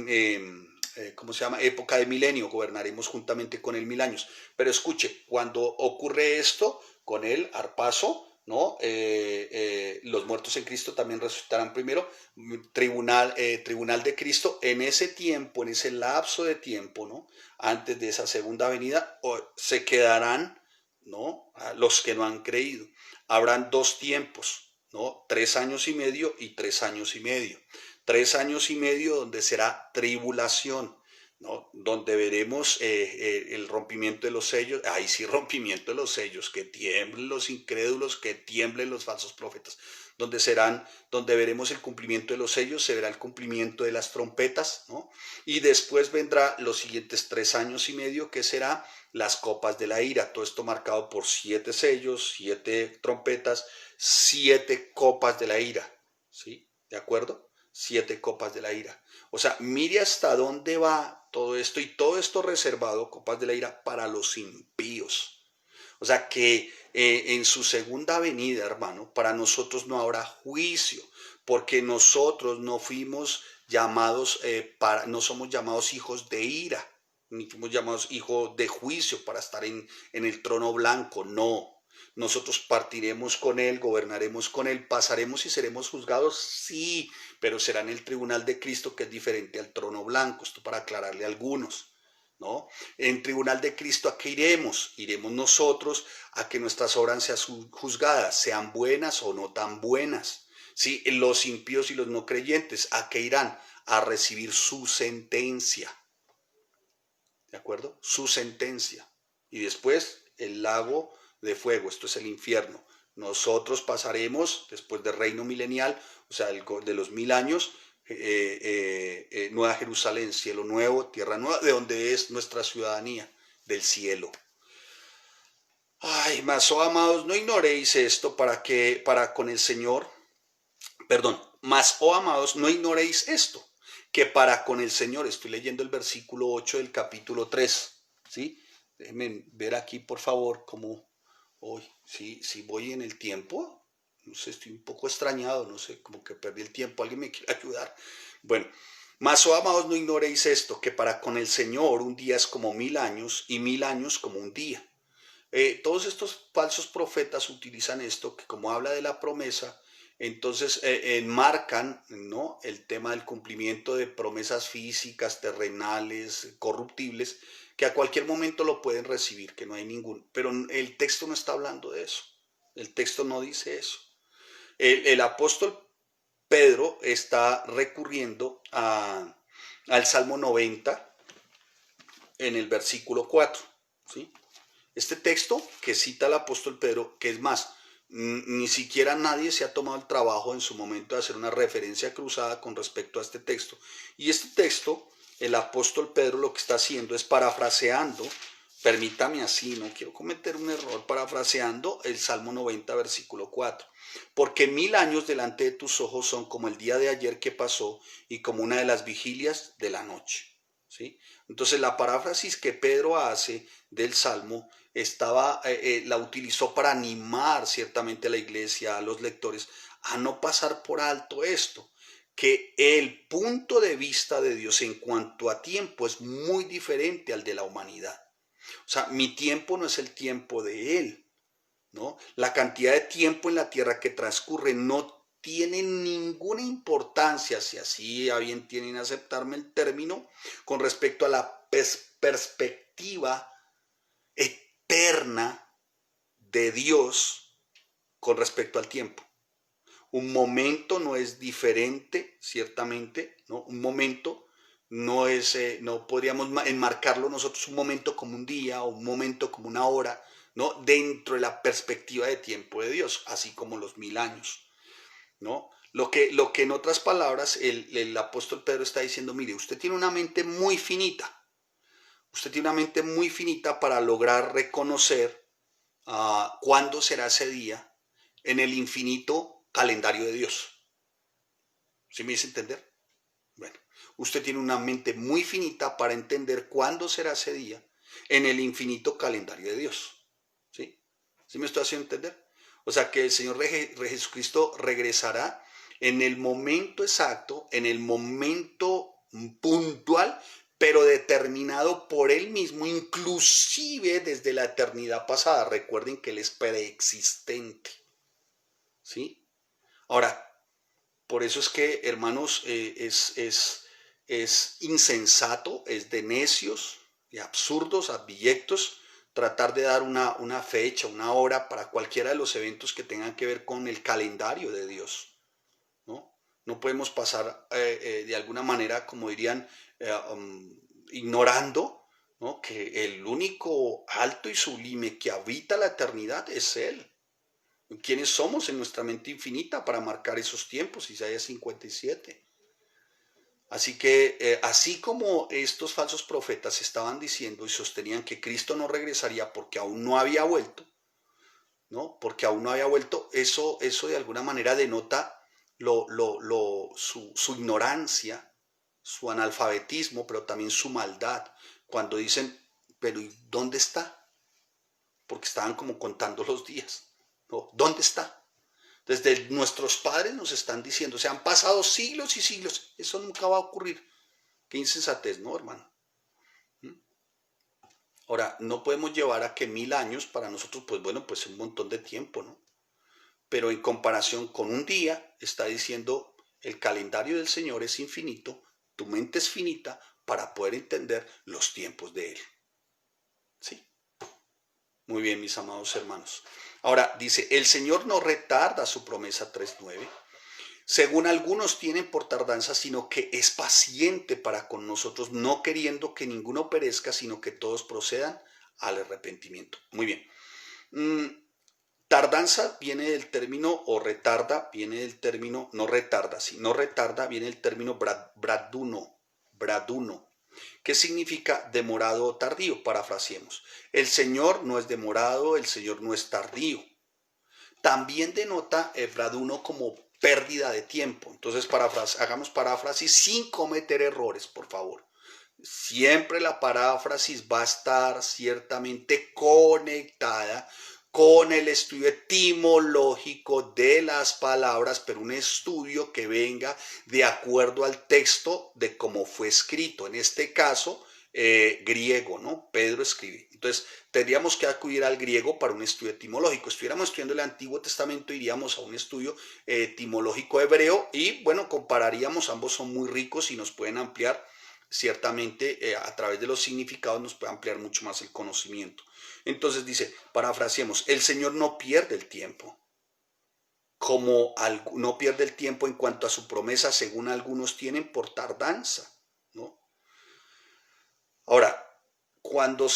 ¿cómo se llama? Época de milenio, gobernaremos juntamente con Él 1000 años. Pero escuche, cuando ocurre esto, con Él, arpazo, ¿no? Los muertos en Cristo también resucitarán primero, tribunal de Cristo, en ese tiempo, en ese lapso de tiempo, ¿no? Antes de esa segunda venida, se quedarán, ¿no? Los que no han creído. Habrán dos tiempos, ¿no? 3 años y medio y 3 años y medio. 3 años y medio donde será tribulación, ¿no? Donde veremos el rompimiento de los sellos, ahí sí rompimiento de los sellos, que tiemblen los incrédulos, que tiemblen los falsos profetas, donde veremos el cumplimiento de los sellos, se verá el cumplimiento de las trompetas, ¿no? Y después vendrá los siguientes 3 años y medio, que será las copas de la ira, todo esto marcado por 7 sellos, 7 trompetas, 7 copas de la ira, ¿sí? ¿De acuerdo? 7 copas de la ira. O sea, mire hasta dónde va todo esto y todo esto reservado, copas de la ira, para los impíos. O sea que en su segunda venida, hermano, para nosotros no habrá juicio, porque nosotros no fuimos llamados, no somos llamados hijos de ira, ni fuimos llamados hijos de juicio para estar en el trono blanco, no. Nosotros partiremos con Él, gobernaremos con Él, pasaremos y seremos juzgados, sí, pero será en el tribunal de Cristo, que es diferente al trono blanco, esto para aclararle a algunos, ¿no? En tribunal de Cristo, ¿a qué iremos? Iremos nosotros a que nuestras obras sean juzgadas, sean buenas o no tan buenas. ¿Sí? Los impíos y los no creyentes, ¿a qué irán? A recibir su sentencia. ¿De acuerdo? Su sentencia. Y después el lago de fuego, esto es el infierno. Nosotros pasaremos después del reino milenial, o sea, de los 1000 años, Nueva Jerusalén, cielo nuevo, tierra nueva, de donde es nuestra ciudadanía, del cielo. Ay, mas, oh amados, no ignoréis esto para con el Señor, perdón, mas, oh amados, no ignoréis esto, que para con el Señor, estoy leyendo el versículo 8 del capítulo 3, ¿sí? Déjenme ver aquí, por favor, cómo hoy, si voy en el tiempo, no sé, estoy un poco extrañado, no sé, como que perdí el tiempo, alguien me quiere ayudar. Bueno, Mas, oh amados, no ignoréis esto, que para con el Señor un día es como 1000 años y 1000 años como un día. Todos estos falsos profetas utilizan esto, que como habla de la promesa, entonces enmarcan, ¿no?, el tema del cumplimiento de promesas físicas, terrenales, corruptibles, que a cualquier momento lo pueden recibir, que no hay ningún. Pero el texto no está hablando de eso. El texto no dice eso. El apóstol Pedro está recurriendo al Salmo 90 en el versículo 4, ¿sí? Este texto que cita el apóstol Pedro, que es más, ni siquiera nadie se ha tomado el trabajo en su momento de hacer una referencia cruzada con respecto a este texto. Y este texto, el apóstol Pedro lo que está haciendo es parafraseando, permítame así, no quiero cometer un error, parafraseando el Salmo 90, versículo 4. Porque 1000 años delante de tus ojos son como el día de ayer que pasó y como una de las vigilias de la noche, ¿sí? Entonces la paráfrasis que Pedro hace del Salmo la utilizó para animar ciertamente a la iglesia, a los lectores, a no pasar por alto esto, que el punto de vista de Dios en cuanto a tiempo es muy diferente al de la humanidad. O sea, mi tiempo no es el tiempo de Él, ¿no? La cantidad de tiempo en la tierra que transcurre no tiene ninguna importancia, si así a bien tienen aceptarme el término, con respecto a la perspectiva eterna de Dios con respecto al tiempo. Un momento no es diferente, ciertamente, ¿no? Un momento no es, no podríamos enmarcarlo nosotros un momento como un día o un momento como una hora, ¿no? Dentro de la perspectiva de tiempo de Dios, así como los 1000 años, ¿no? Lo que en otras palabras el apóstol Pedro está diciendo, mire, usted tiene una mente muy finita, para lograr reconocer cuándo será ese día en el infinito calendario de Dios. ¿Sí me hice entender? Bueno, usted tiene una mente muy finita para entender cuándo será ese día en el infinito calendario de Dios. ¿Sí? ¿Sí me estoy haciendo entender? O sea que el Señor Jesucristo regresará en el momento exacto, en el momento puntual, pero determinado por Él mismo, inclusive desde la eternidad pasada. Recuerden que Él es preexistente. ¿Sí? Ahora, por eso es que, hermanos, es insensato, es de necios y absurdos, abyectos, tratar de dar una fecha, una hora para cualquiera de los eventos que tengan que ver con el calendario de Dios, ¿no? No podemos pasar de alguna manera, como dirían, ignorando, ¿no?, que el único alto y sublime que habita la eternidad es Él. ¿Quiénes somos en nuestra mente infinita para marcar esos tiempos? Isaías 57. Así que, así como estos falsos profetas estaban diciendo y sostenían que Cristo no regresaría porque aún no había vuelto, ¿no? Porque aún no había vuelto, eso de alguna manera denota su ignorancia, su analfabetismo, pero también su maldad. Cuando dicen, pero ¿y dónde está? Porque estaban como contando los días, ¿no? ¿Dónde está? Desde nuestros padres nos están diciendo, se han pasado siglos y siglos, eso nunca va a ocurrir. Qué insensatez, ¿no, hermano? Ahora, no podemos llevar a que 1000 años para nosotros, pues bueno, pues un montón de tiempo, ¿no? Pero en comparación con un día, está diciendo, el calendario del Señor es infinito, tu mente es finita para poder entender los tiempos de Él. ¿Sí? Muy bien, mis amados hermanos. Ahora, dice, el Señor no retarda su promesa 3:9. Según algunos tienen por tardanza, sino que es paciente para con nosotros, no queriendo que ninguno perezca, sino que todos procedan al arrepentimiento. Muy bien. Tardanza viene del término, o retarda, viene del término, no retarda, sino retarda, viene del término braduno, que significa demorado o tardío. Parafraseemos. El Señor no es demorado, el Señor no es tardío. También denota braduno como pérdida de tiempo. Entonces, hagamos paráfrasis sin cometer errores, por favor. Siempre la paráfrasis va a estar ciertamente conectada con el estudio etimológico de las palabras, pero un estudio que venga de acuerdo al texto de cómo fue escrito. En este caso, griego, ¿no? Pedro escribe. Entonces, tendríamos que acudir al griego para un estudio etimológico. Estuviéramos estudiando el Antiguo Testamento, iríamos a un estudio etimológico hebreo y, bueno, compararíamos, ambos son muy ricos y nos pueden ampliar, ciertamente, a través de los significados nos puede ampliar mucho más el conocimiento. Entonces dice, parafraseemos, el Señor no pierde el tiempo, como no pierde el tiempo en cuanto a su promesa, según algunos tienen por tardanza, ¿no? Ahora, cuando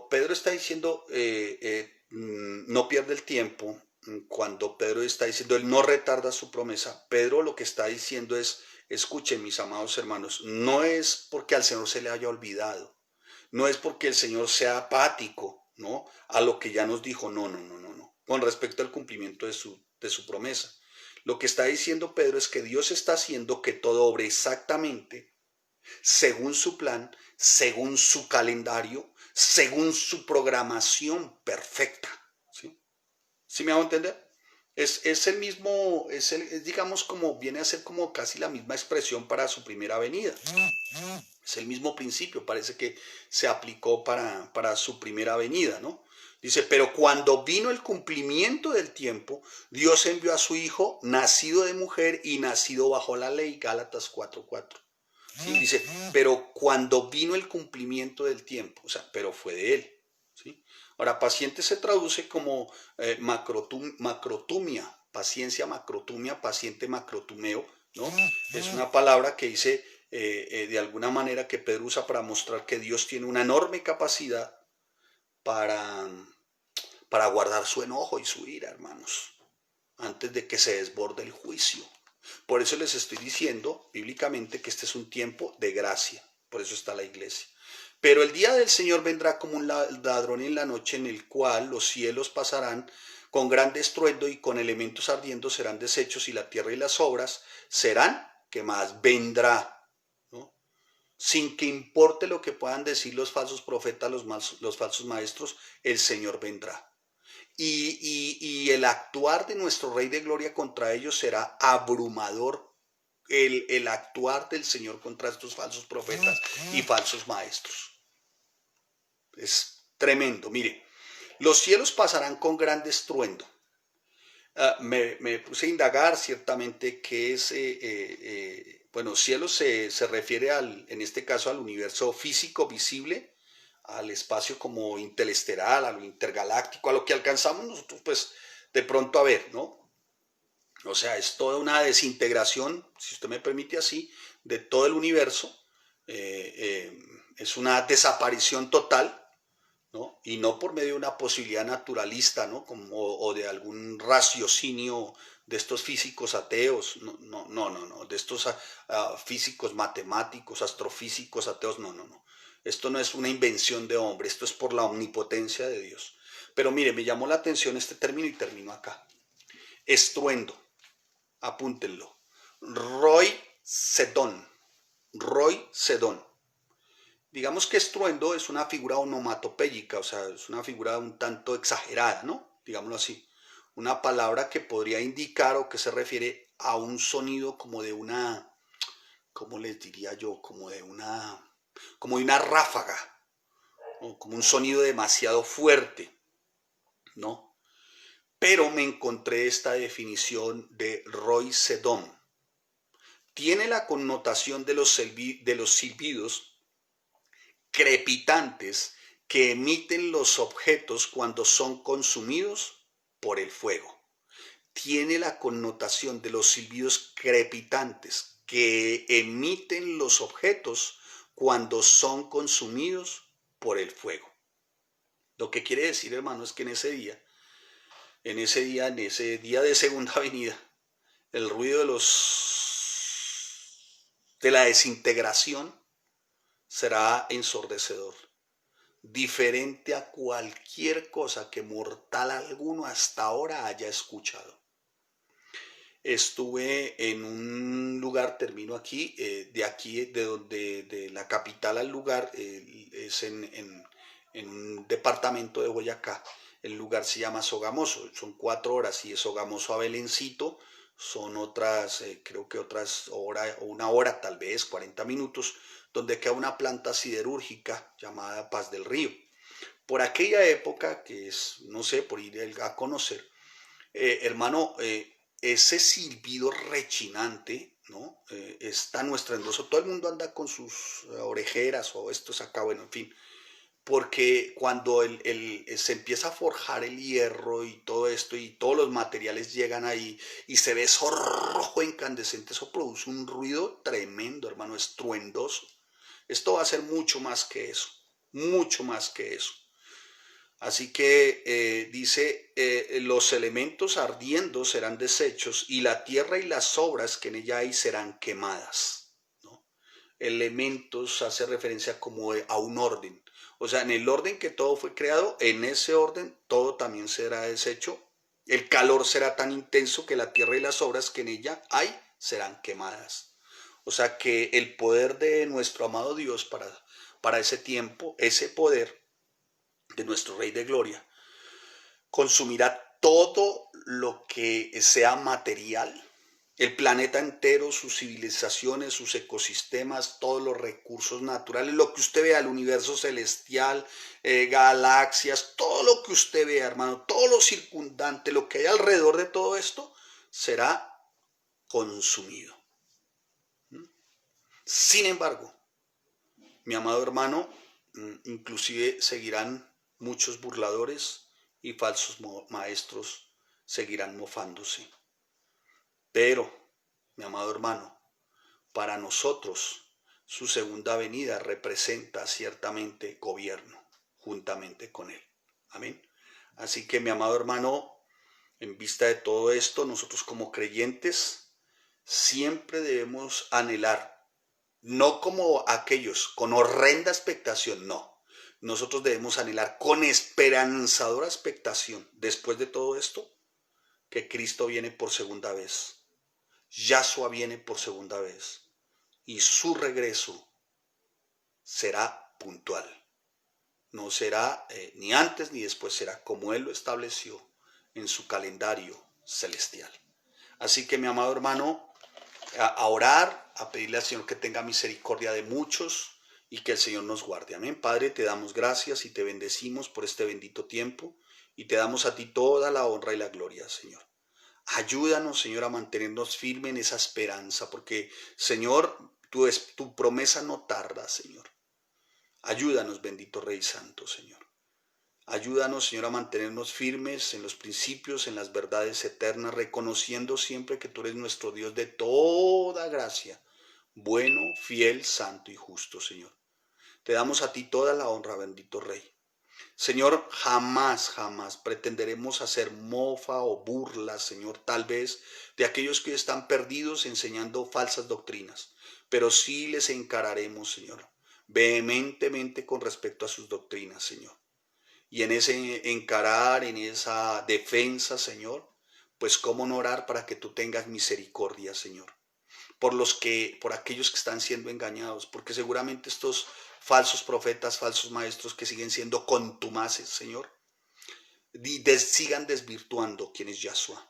Pedro está diciendo no pierde el tiempo, cuando Pedro está diciendo él no retarda su promesa, Pedro lo que está diciendo es, escuchen mis amados hermanos, no es porque al Señor se le haya olvidado, no es porque el Señor sea apático, ¿no? A lo que ya nos dijo, no, no, no, no, no, con respecto al cumplimiento de su promesa. Lo que está diciendo Pedro es que Dios está haciendo que todo obre exactamente según su plan, según su calendario, según su programación perfecta. ¿Sí? ¿Sí me hago entender? Es el mismo, digamos como viene a ser como casi la misma expresión para su primera venida. Es el mismo principio, parece que se aplicó para su primera venida, ¿no? Dice, pero cuando vino el cumplimiento del tiempo, Dios envió a su Hijo, nacido de mujer y nacido bajo la ley, Gálatas 4:4. ¿Sí? Dice, pero cuando vino el cumplimiento del tiempo, o sea, pero fue de él. ¿Sí? Ahora, paciente se traduce como macrotumia, paciencia macrotumia, paciente macrotumeo, ¿no? Es una palabra que dice de alguna manera que Pedro usa para mostrar que Dios tiene una enorme capacidad para, para guardar su enojo y su ira, hermanos, antes de que se desborde el juicio. Por eso les estoy diciendo bíblicamente que este es un tiempo de gracia, por eso está la iglesia. Pero el día del Señor vendrá como un ladrón en la noche, en el cual los cielos pasarán con gran estruendo y con elementos ardiendo serán deshechos y la tierra y las obras serán quemadas. Vendrá, ¿no? Sin que importe lo que puedan decir los falsos profetas, los falsos maestros, el Señor vendrá. Y el actuar de nuestro Rey de Gloria contra ellos será abrumador. El actuar del Señor contra estos falsos profetas y falsos maestros. Es tremendo. Mire, los cielos pasarán con gran estruendo. Me puse a indagar ciertamente qué es, bueno, cielos se refiere en este caso al universo físico visible, al espacio como interestelar, a lo intergaláctico, a lo que alcanzamos nosotros pues de pronto a ver, ¿no? O sea, es toda una desintegración, si usted me permite así, de todo el universo. Es una desaparición total, ¿no? Y no por medio de una posibilidad naturalista, ¿no? O de algún raciocinio de estos físicos ateos, no, no, no, no, no. De estos físicos matemáticos, astrofísicos ateos, no, no, no. Esto no es una invención de hombre, esto es por la omnipotencia de Dios. Pero mire, me llamó la atención este término y termino acá. Estruendo, apúntenlo. Roy Sedón, Roy Sedón. Digamos que estruendo es una figura onomatopéyica, o sea, es una figura un tanto exagerada, ¿no? Digámoslo así. Una palabra que podría indicar o que se refiere a un sonido como de una, ¿cómo les diría yo? Como de una ráfaga, o como un sonido demasiado fuerte, ¿no? Pero me encontré esta definición de Roy Sedón. Tiene la connotación de los silbidos crepitantes que emiten los objetos cuando son consumidos por el fuego. Tiene la connotación de los silbidos crepitantes que emiten los objetos cuando son consumidos por el fuego. Lo que quiere decir, hermano, es que en ese día de segunda venida, el ruido de la desintegración será ensordecedor, diferente a cualquier cosa que mortal alguno hasta ahora haya escuchado. Estuve en un lugar, termino aquí, de la capital al lugar, es en un departamento de Boyacá, el lugar se llama Sogamoso, son 4 horas y de Sogamoso a Belencito son otras, creo que otras hora o 1 hora, tal vez 40 minutos, donde queda una planta siderúrgica llamada Paz del Río. Por aquella época, que es, no sé, por ir a conocer, hermano, ese silbido rechinante, ¿no? Es tan estruendoso, todo el mundo anda con sus orejeras o estos acá, bueno, en fin, porque cuando se empieza a forjar el hierro y todo esto y todos los materiales llegan ahí y se ve eso rojo incandescente, eso produce un ruido tremendo, hermano, estruendoso. Esto va a ser mucho más que eso, mucho más que eso. Así que dice, los elementos ardiendo serán deshechos y la tierra y las obras que en ella hay serán quemadas, ¿no? Elementos hace referencia como a un orden. O sea, en el orden que todo fue creado, en ese orden todo también será deshecho. El calor será tan intenso que la tierra y las obras que en ella hay serán quemadas. O sea que el poder de nuestro amado Dios para ese tiempo, ese poder de nuestro Rey de Gloria, consumirá todo lo que sea material, el planeta entero, sus civilizaciones, sus ecosistemas, todos los recursos naturales, lo que usted vea, el universo celestial, galaxias, todo lo que usted vea, hermano, todo lo circundante, lo que hay alrededor de todo esto, será consumido. Sin embargo, mi amado hermano, inclusive seguirán muchos burladores y falsos maestros, seguirán mofándose. Pero, mi amado hermano, para nosotros su segunda venida representa ciertamente gobierno juntamente con él. Amén. Así que, mi amado hermano, en vista de todo esto, nosotros como creyentes siempre debemos anhelar, no como aquellos con horrenda expectación, no. Nosotros debemos anhelar con esperanzadora expectación, después de todo esto, que Cristo viene por segunda vez. Yahshua viene por segunda vez. Y su regreso será puntual. No será ni antes ni después, será como Él lo estableció en su calendario celestial. Así que, mi amado hermano, a orar, a pedirle al Señor que tenga misericordia de muchos y que el Señor nos guarde. Amén. Padre, te damos gracias y te bendecimos por este bendito tiempo y te damos a ti toda la honra y la gloria, Señor. Ayúdanos, Señor, a mantenernos firmes en esa esperanza, porque, Señor, tu promesa no tarda, Señor. Ayúdanos, bendito Rey Santo, Señor. Ayúdanos, Señor, a mantenernos firmes en los principios, en las verdades eternas, reconociendo siempre que tú eres nuestro Dios de toda gracia, bueno, fiel, santo y justo, Señor. Te damos a ti toda la honra, bendito Rey. Señor, jamás, jamás pretenderemos hacer mofa o burla, Señor, tal vez de aquellos que están perdidos enseñando falsas doctrinas, pero sí les encararemos, Señor, vehementemente con respecto a sus doctrinas, Señor. Y en ese encarar, en esa defensa, Señor, pues cómo no orar para que tú tengas misericordia, Señor, por aquellos que están siendo engañados, porque seguramente estos falsos profetas, falsos maestros que siguen siendo contumaces, Señor, sigan desvirtuando quién es Yahshua.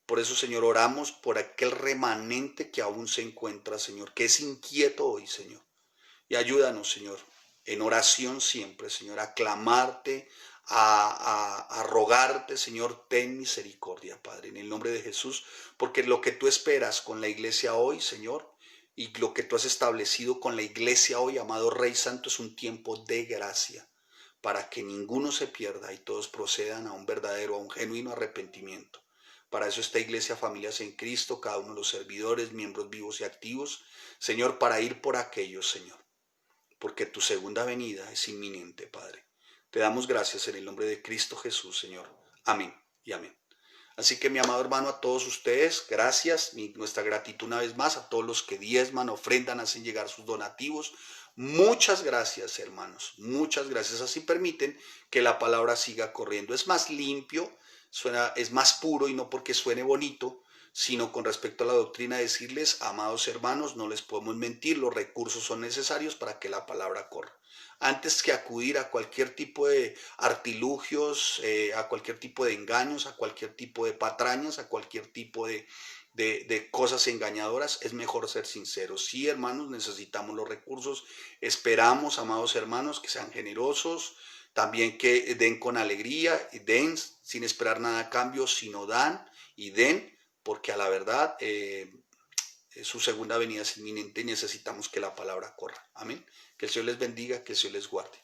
Por eso, Señor, oramos por aquel remanente que aún se encuentra, Señor, que es inquieto hoy, Señor. Y ayúdanos, Señor, en oración siempre, Señor, a clamarte, a rogarte, Señor, ten misericordia, Padre, en el nombre de Jesús, porque lo que tú esperas con la iglesia hoy, Señor, y lo que tú has establecido con la iglesia hoy, amado Rey Santo, es un tiempo de gracia, para que ninguno se pierda y todos procedan a un verdadero, a un genuino arrepentimiento. Para eso esta iglesia, Familias en Cristo, cada uno de los servidores, miembros vivos y activos, Señor, para ir por aquellos, Señor, porque tu segunda venida es inminente, Padre. Te damos gracias en el nombre de Cristo Jesús, Señor. Amén y amén. Así que, mi amado hermano, a todos ustedes, gracias, nuestra gratitud una vez más, a todos los que diezman, ofrendan, hacen llegar sus donativos. Muchas gracias, hermanos, muchas gracias. Así permiten que la palabra siga corriendo. Es más limpio, es más puro, y no porque suene bonito, sino con respecto a la doctrina decirles, amados hermanos, no les podemos mentir, los recursos son necesarios para que la palabra corra. Antes que acudir a cualquier tipo de artilugios, a cualquier tipo de engaños, a cualquier tipo de patrañas, a cualquier tipo de cosas engañadoras, es mejor ser sinceros. Sí, hermanos, necesitamos los recursos. Esperamos, amados hermanos, que sean generosos, también que den con alegría, y den sin esperar nada a cambio, sino dan y den, porque a la verdad su segunda venida es inminente y necesitamos que la palabra corra. Amén. Que el Señor les bendiga, que el Señor les guarde.